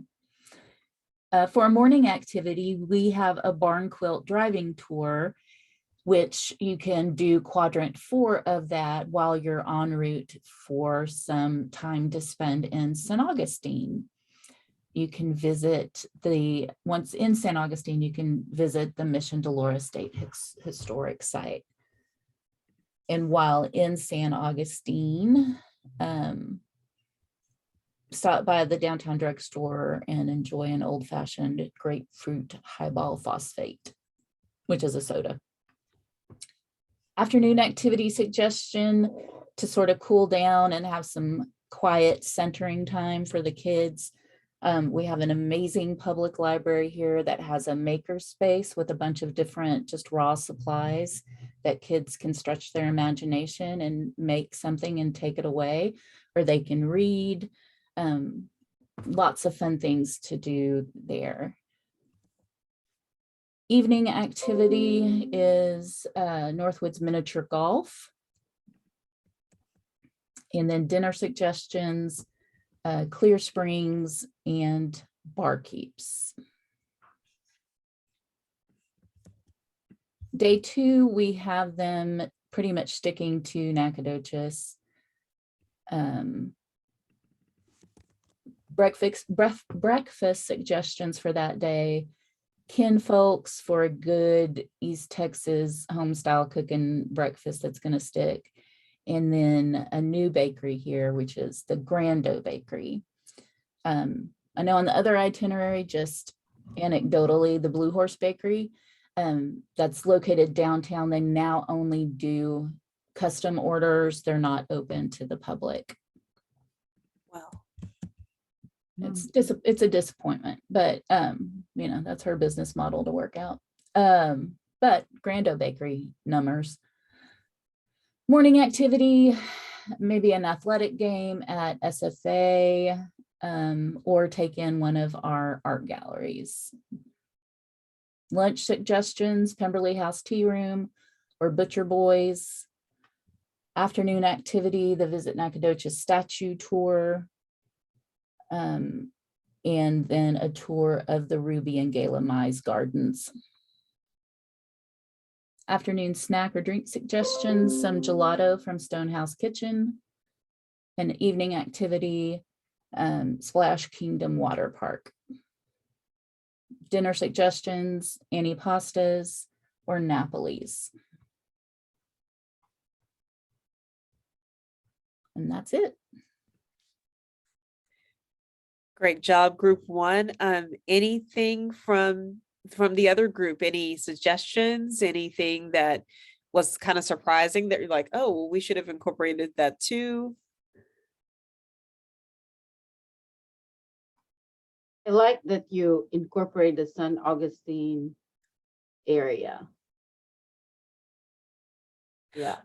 For a morning activity, we have a barn quilt driving tour, which you can do quadrant 4 of that while you're en route for some time to spend in San Augustine. You can visit once in San Augustine, you can visit the Mission Dolores State Historic Site. And while in San Augustine, stop by the downtown drugstore and enjoy an old-fashioned grapefruit highball phosphate, which is a soda. Afternoon activity suggestion to sort of cool down and have some quiet centering time for the kids. We have an amazing public library here that has a maker space with a bunch of different just raw supplies that kids can stretch their imagination and make something and take it away, or they can read. Lots of fun things to do there. Evening activity is Northwoods Miniature Golf. And then dinner suggestions, Clear Springs and Barkeeps. Day 2, we have them pretty much sticking to Nacogdoches. Breakfast suggestions for that day, kinfolks for a good East Texas home style cooking breakfast that's going to stick. And then a new bakery here, which is the Grando Bakery. I know on the other itinerary, just anecdotally, the Blue Horse Bakery, that's located downtown. They now only do custom orders. They're not open to the public. Wow. It's a disappointment, but you know, that's her business model to work out. But Grando Bakery numbers. Morning activity, maybe an athletic game at SFA, or take in one of our art galleries. Lunch suggestions, Pemberley House Tea Room or Butcher Boys. Afternoon activity, the Visit Nacogdoches Statue Tour. And then a tour of the Ruby and Gala Mize Gardens. Afternoon snack or drink suggestions, some gelato from Stonehouse Kitchen. An evening activity, Splash Kingdom Water Park. Dinner suggestions, antipastas or Napoli's. And that's it. Great job, group 1. Anything from the other group? Any suggestions? Anything that was kind of surprising that you're like, oh, well, we should have incorporated that too? I like that you incorporate the San Augustine area. Yeah.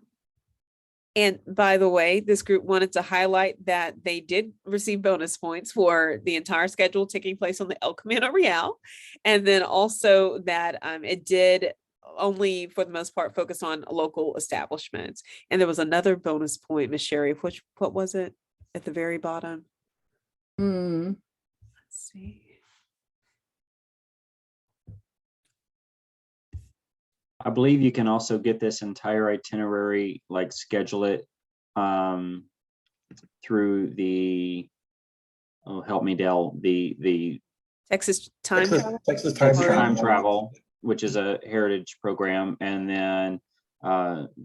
And by the way, this group wanted to highlight that they did receive bonus points for the entire schedule taking place on the El Camino Real. And then also that it did only for the most part focus on local establishments. And there was another bonus point, Miss Sherry, what was it at the very bottom? Mm, Let's see. I believe you can also get this entire itinerary, like schedule it through the, oh, help me, Dell, the Texas time travel? Texas time Texas travel. Time Travel, which is a heritage program, and then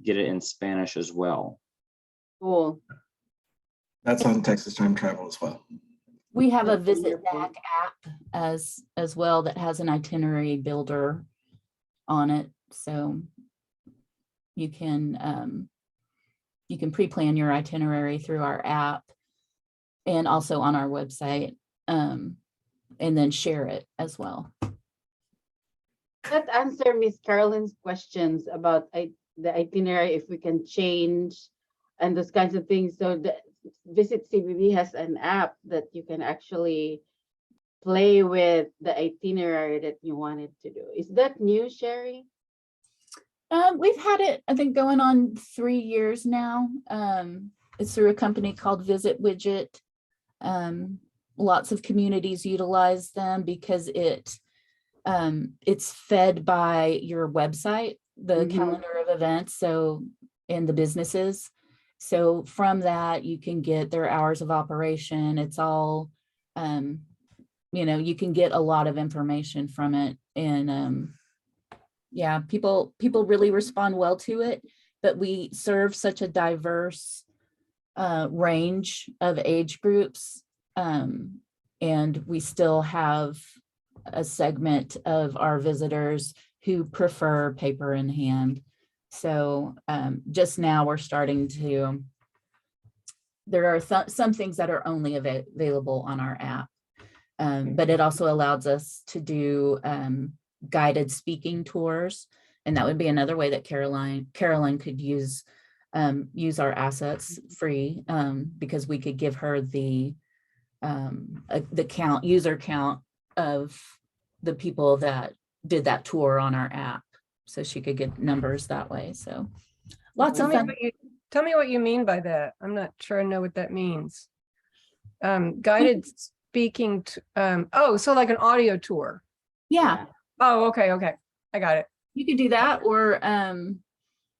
get it in Spanish as well. Cool. That's on Texas time travel as well. we have a That's Visit wonderful. Back app as well that has an itinerary builder on it. So you can pre-plan your itinerary through our app and also on our website, and then share it as well. That answer Miss Carolyn's questions about the itinerary, if we can change and those kinds of things. So the Visit CBB has an app that you can actually play with the itinerary that you wanted to do. Is that new, Sherry? We've had it, I think, going on 3 years now. It's through a company called Visit Widget. Lots of communities utilize them because it's fed by your website, the Mhm. calendar of events, so in the businesses. So from that, you can get their hours of operation. It's all, you can get a lot of information from it. And yeah, people really respond well to it, but we serve such a diverse range of age groups. And we still have a segment of our visitors who prefer paper in hand. So just now we're starting to, there are some things that are only available on our app, but it also allows us to do guided speaking tours. And that would be another way that Caroline could use our assets free, because we could give her the user count of the people that did that tour on our app, so she could get numbers that way. So lots of fun. Tell me what you mean by that. I'm not sure I know what that means. Guided speaking, so like an audio tour. Yeah, Oh, okay. I got it. you could do that. Or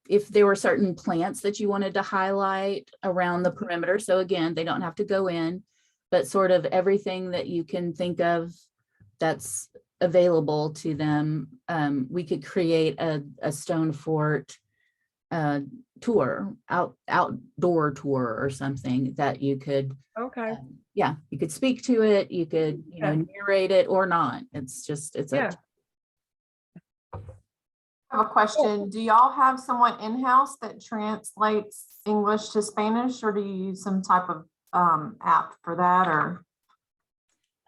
if there were certain plants that you wanted to highlight around the perimeter. So again, they don't have to go in, but sort of everything that you can think of that's available to them. We could create a stone fort tour, outdoor tour or something that you could, Okay. you could speak to it, you could, narrate it or not. It's Yeah. I have a question. Do y'all have someone in-house that translates English to Spanish, or do you use some type of app for that? Or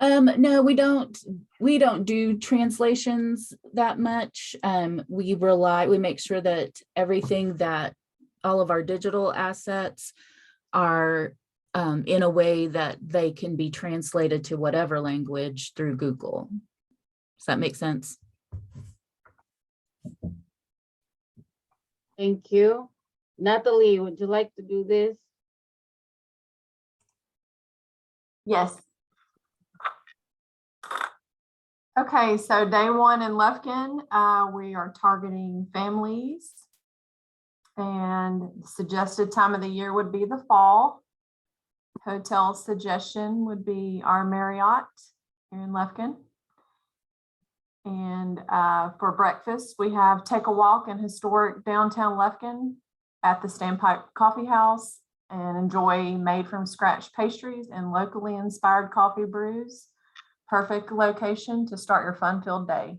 no, we don't do translations that much. We make sure that everything, that all of our digital assets are in a way that they can be translated to whatever language through Google. Does that make sense? Thank you. Natalie, would you like to do this? yes. Okay, so day one in Lufkin, we are targeting families. And suggested time of the year would be the fall. Hotel suggestion would be our Marriott here in Lufkin. And for breakfast, we have take a walk in historic downtown Lufkin at the Standpipe Coffee House and enjoy made from scratch pastries and locally inspired coffee brews. Perfect location to start your fun-filled day.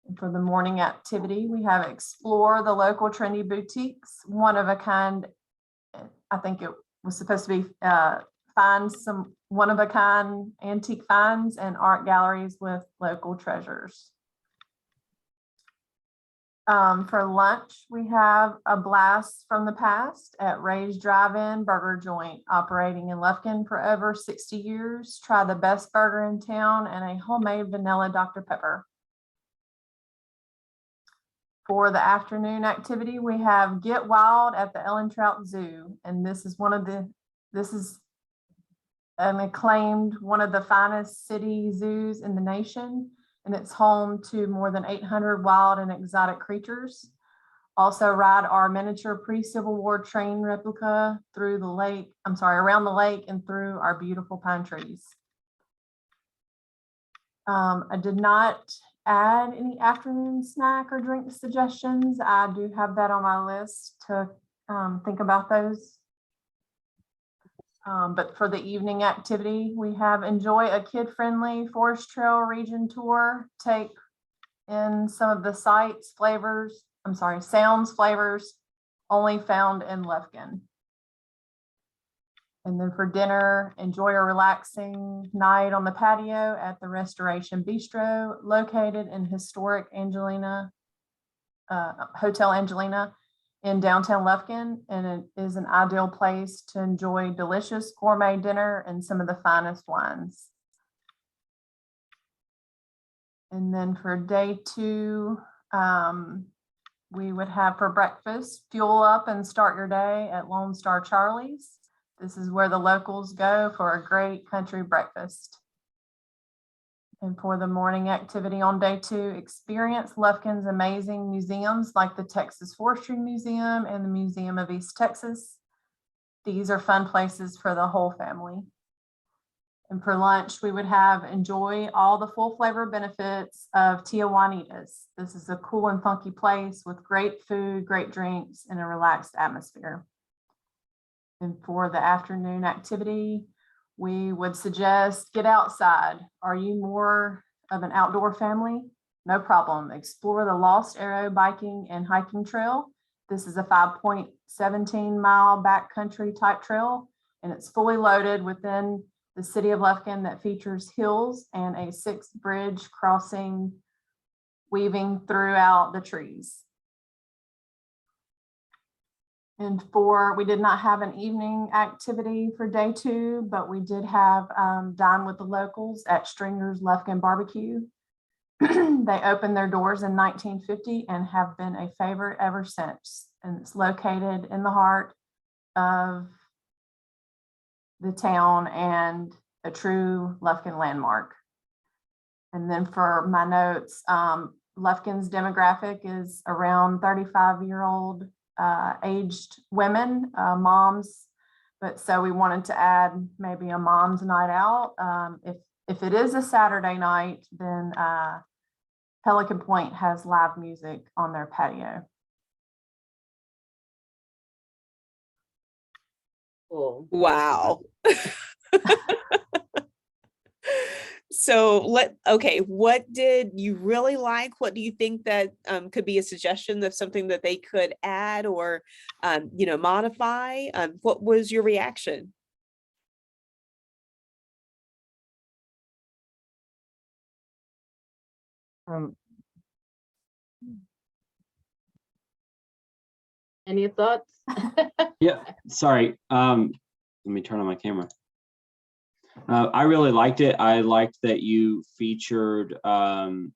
And for the morning activity, we have explore the local trendy boutiques, one of a kind. I think it was supposed to be find some one of a kind antique finds and art galleries with local treasures. For lunch, we have a blast from the past at Ray's Drive-In Burger Joint, operating in Lufkin for over 60 years. Try the best burger in town and a homemade vanilla Dr. Pepper. For the afternoon activity, we have Get Wild at the Ellen Trout Zoo. And this is an acclaimed, one of the finest city zoos in the nation. And it's home to more than 800 wild and exotic creatures. Also ride our miniature pre-Civil War train replica through the lake, around the lake and through our beautiful pine trees. I did not add any afternoon snack or drink suggestions. I do have that on my list to think about those. But for the evening activity, we have enjoy a kid-friendly Forest Trail region tour. Take in some of the sounds, flavors only found in Lufkin. And then for dinner, enjoy a relaxing night on the patio at the Restoration Bistro, located in historic Angelina, Hotel Angelina in downtown Lufkin, and it is an ideal place to enjoy delicious gourmet dinner and some of the finest wines. And then for day 2, we would have for breakfast, fuel up and start your day at Lone Star Charlie's. This is where the locals go for a great country breakfast. And for the morning activity on day 2, experience Lufkin's amazing museums like the Texas Forestry Museum and the Museum of East Texas. These are fun places for the whole family. And for lunch, we would have enjoy all the full flavor benefits of Tia Juanita's. This is a cool and funky place with great food, great drinks, and a relaxed atmosphere. And for the afternoon activity, we would suggest get outside. Are you more of an outdoor family? No problem. Explore the Lost Arrow biking and hiking trail. This is a 5.17 mile backcountry type trail, and it's fully loaded within the city of Lufkin that features hills and a 6-bridge crossing weaving throughout the trees. And we did not have an evening activity for day 2, but we did have Dine with the Locals at Stringer's Lufkin Barbecue. They opened their doors in 1950 and have been a favorite ever since. And it's located in the heart of the town and a true Lufkin landmark. And then for my notes, Lufkin's demographic is around 35-year-old aged women, moms, but so we wanted to add maybe a mom's night out. If it is a Saturday night, then Pelican Point has live music on their patio. Cool. Wow. So what did you really like? What do you think that could be a suggestion of something that they could add or modify? What was your reaction? Any thoughts? Yeah, sorry. Let me turn on my camera. I really liked it. I liked that you featured an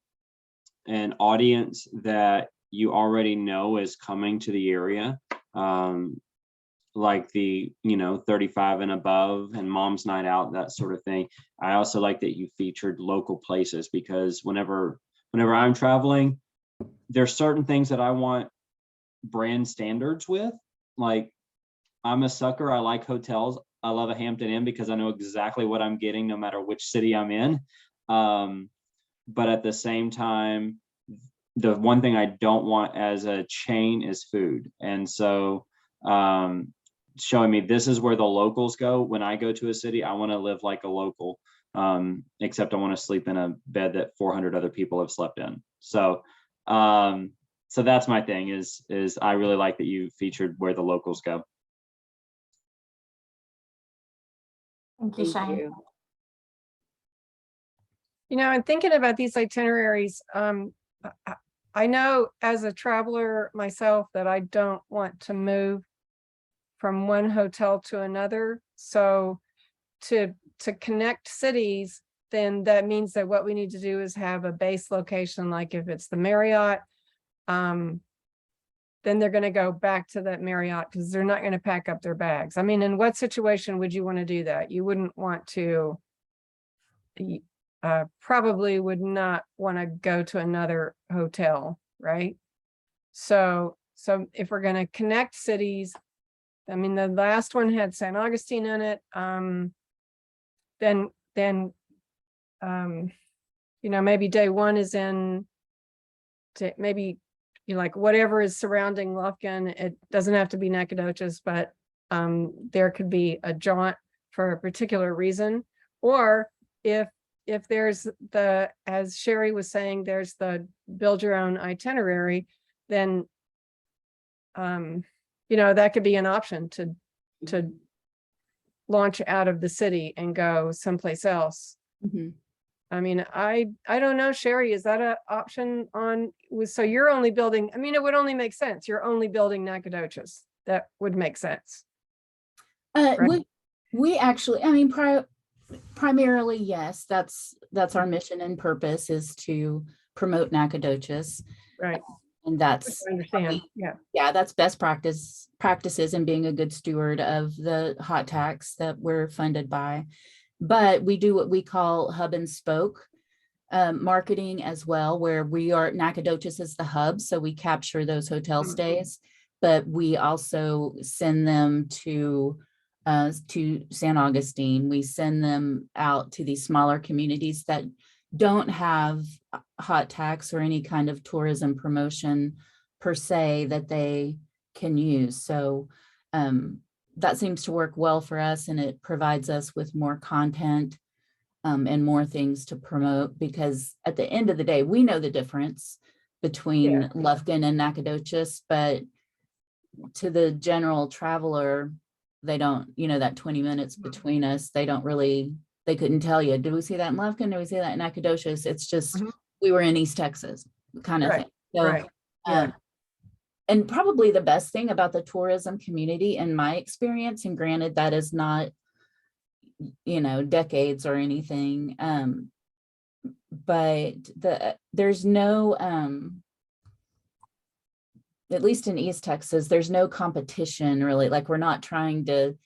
audience that you already know is coming to the area, like the 35 and above and mom's night out, that sort of thing. I also like that you featured local places, because whenever I'm traveling, there's certain things that I want brand standards with. Like, I'm a sucker. I like hotels. I love a Hampton Inn because I know exactly what I'm getting no matter which city I'm in. But at the same time, the one thing I don't want as a chain is food. And so showing me this is where the locals go. When I go to a city, I want to live like a local, except I want to sleep in a bed that 400 other people have slept in. So that's my thing is I really like that you featured where the locals go. Thank you, Shane. And thinking about these itineraries, I know as a traveler myself that I don't want to move from one hotel to another. So to connect cities, then that means that what we need to do is have a base location, like if it's the Marriott, then they're going to go back to that Marriott because they're not going to pack up their bags. I mean, in what situation would you want to do that? You wouldn't want to, probably would not want to go to another hotel, right? So if we're going to connect cities, I mean, the last one had San Augustine in it. Then maybe day one is in maybe like whatever is surrounding Lufkin. It doesn't have to be Nacogdoches, but there could be a jaunt for a particular reason. Or if there's as Sherry was saying, there's the build your own itinerary, then that could be an option to launch out of the city and go someplace else. Mhm. I mean, I don't know, Sherry, is that an option so you're only building, I mean, it would only make sense. You're only building Nacogdoches. That would make sense. Right. We actually, I mean, primarily, yes, that's our mission and purpose is to promote Nacogdoches. Right. And that's, I understand. Yeah. that's best practices and being a good steward of the hot tax that we're funded by. But we do what we call hub and spoke marketing as well, where Nacogdoches is the hub. So we capture those hotel stays, but we also send them to San Augustine. We send them out to these smaller communities that don't have hot tax or any kind of tourism promotion per se that they can use. So that seems to work well for us, and it provides us with more content and more things to promote, because at the end of the day, we know the difference between Lufkin and Nacogdoches, but to the general traveler, they don't, that 20 minutes between us, they couldn't tell you, did we see that in Lufkin? Did we see that in Nacogdoches? It's just, we were in East Texas kind of thing. So, and probably the best thing about the tourism community in my experience, and granted that is not, decades or anything, but there's no, at least in East Texas, there's no competition really. Like, we're not trying to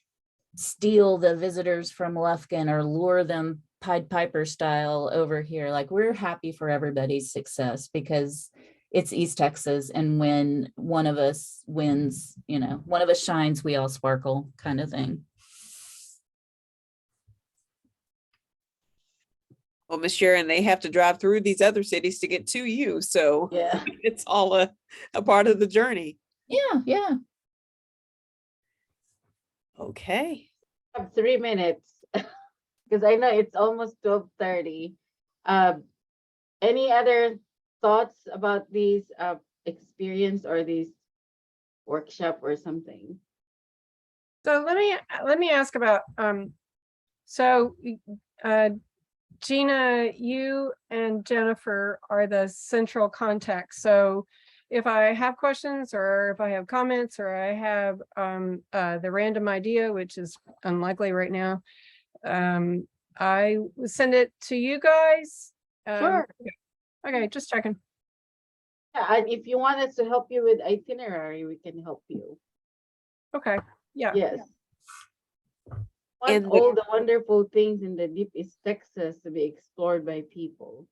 steal the visitors from Lufkin or lure them Pied Piper style over here. Like, we're happy for everybody's success because it's East Texas. And when one of us wins, one of us shines, we all sparkle kind of thing. Well, Miss Sharon, they have to drive through these other cities to get to you. So Yeah. it's all a part of the journey. Yeah. Okay. I have 3 minutes because I know it's almost 12:30. Any other thoughts about these experience or these workshop or something? So let me ask about Gina, you and Jennifer are the central contacts. So if I have questions or if I have comments or I have the random idea, which is unlikely right now, I will send it to you guys. Sure. Okay, just checking. Yeah, and if you want us to help you with itinerary, we can help you. Okay, yeah. Yes. And All the wonderful things in the deep East Texas to be explored by people.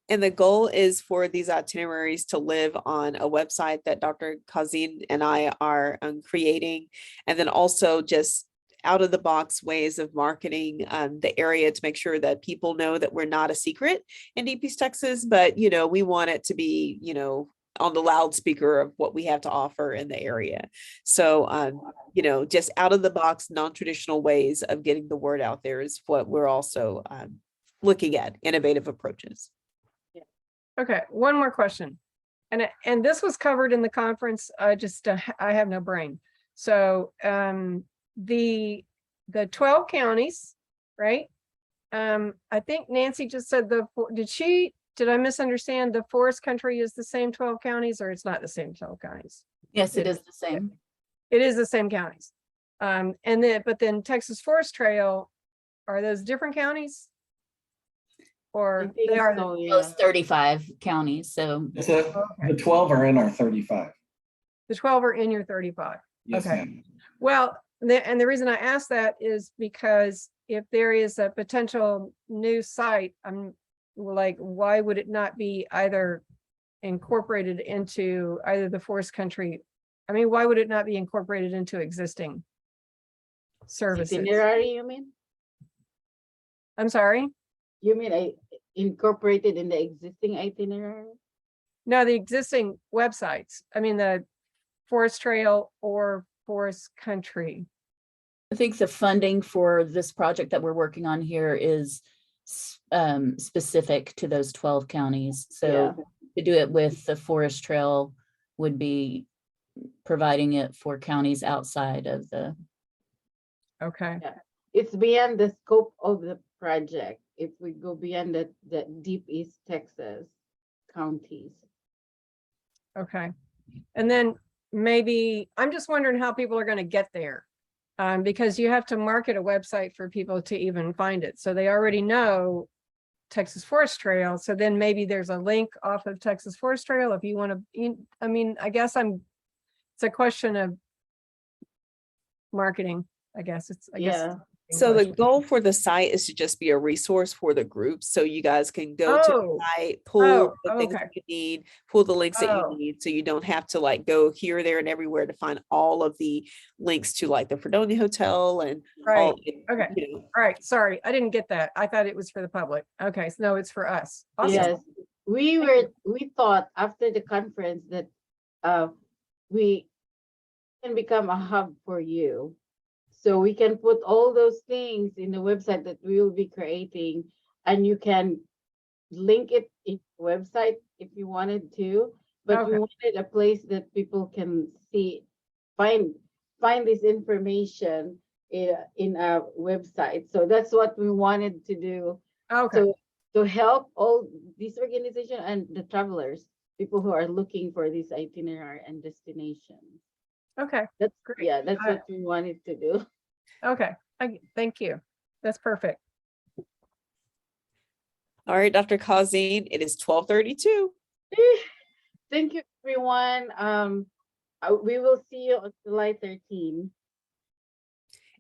And the goal is for these itineraries to live on a website that Dr. Kazin and I are creating. And then also just out of the box ways of marketing the area to make sure that people know that we're not a secret in Deep East Texas, but, we want it to be, on the loudspeaker of what we have to offer in the area. So, just out of the box, non-traditional ways of getting the word out there is what we're also looking at, innovative approaches. Okay, one more question. And this was covered in the conference. I have no brain. So the 12 counties, right? I think Nancy just said did she did I misunderstand? The forest country is the same 12 counties, or it's not the same 12 counties? Yes, it is the same. It is the same counties. And then, but then Texas Forest Trail, are those different counties? I Or think they are, so, Well, yeah. it's 35 counties, so It's a, Okay. the 12 are in our 35. the 12 are in your 35? Yes, Okay. ma'am. Well, and the reason I ask that is because if there is a potential new site, I'm like, why would it not be either incorporated into either the forest country? I mean, why would it not be incorporated into existing services? Itinerary, you mean? I'm sorry? You mean incorporated in the existing itinerary? No, the existing websites. I mean, the forest trail or forest country. I think the funding for this project that we're working on here is specific to those 12 counties. So to do it with the forest trail would be providing it for counties outside of the. Okay. It's beyond the scope of the project. If we go beyond the deep East Texas counties. Okay. And then maybe, I'm just wondering how people are going to get there. Because you have to market a website for people to even find it. So they already know Texas Forest Trail. So then maybe there's a link off of Texas Forest Trail if you want to, I mean, I guess it's a question of marketing, I guess. I guess. Yeah. So the goal for the site is to just be a resource for the group. So you guys can go to the site, pull the things okay. that you need, pull the links that Oh. you need. So you don't have to like go here, there, and everywhere to find all of the links to like the Fredonia Hotel and Right. all. Okay. You know. All right. Sorry, I didn't get that. I thought it was for the public. Okay. So no, it's for us. Awesome. Yes, we thought after the conference that we can become a hub for you. So we can put all those things in the website that we will be creating, and you can link it in the website if you wanted to, but we Okay. wanted a place that people can see, find this information in our website. So that's what we wanted to do. Okay. So to help all these organizations and the travelers, people who are looking for this itinerary and destination. Okay. That's Great. yeah, that's I- what we wanted to do. Okay. Thank you. That's perfect. All right, Dr. Kazin, it is 12:32. Thank you, everyone. We will see you on July 13.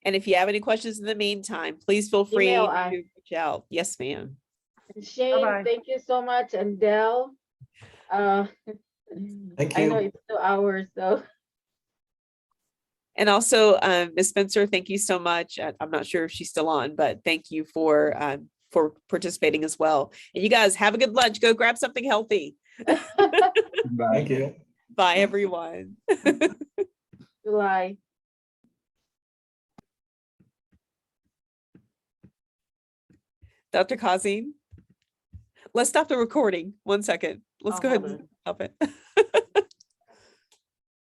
And if you have any questions in the meantime, please feel free Email to us. reach out. Yes, ma'am. And Shane, Bye-bye. thank you so much. And Dell, Thank I know you. it's 2 hours, so And also, Ms. Spencer, thank you so much. I'm not sure if she's still on, but thank you for participating as well. And you guys have a good lunch. Go grab something healthy. Thank you. Bye, everyone. July. Dr. Kazim, let's stop the recording. 1 second. Let's Oh, go ahead hold and stop it.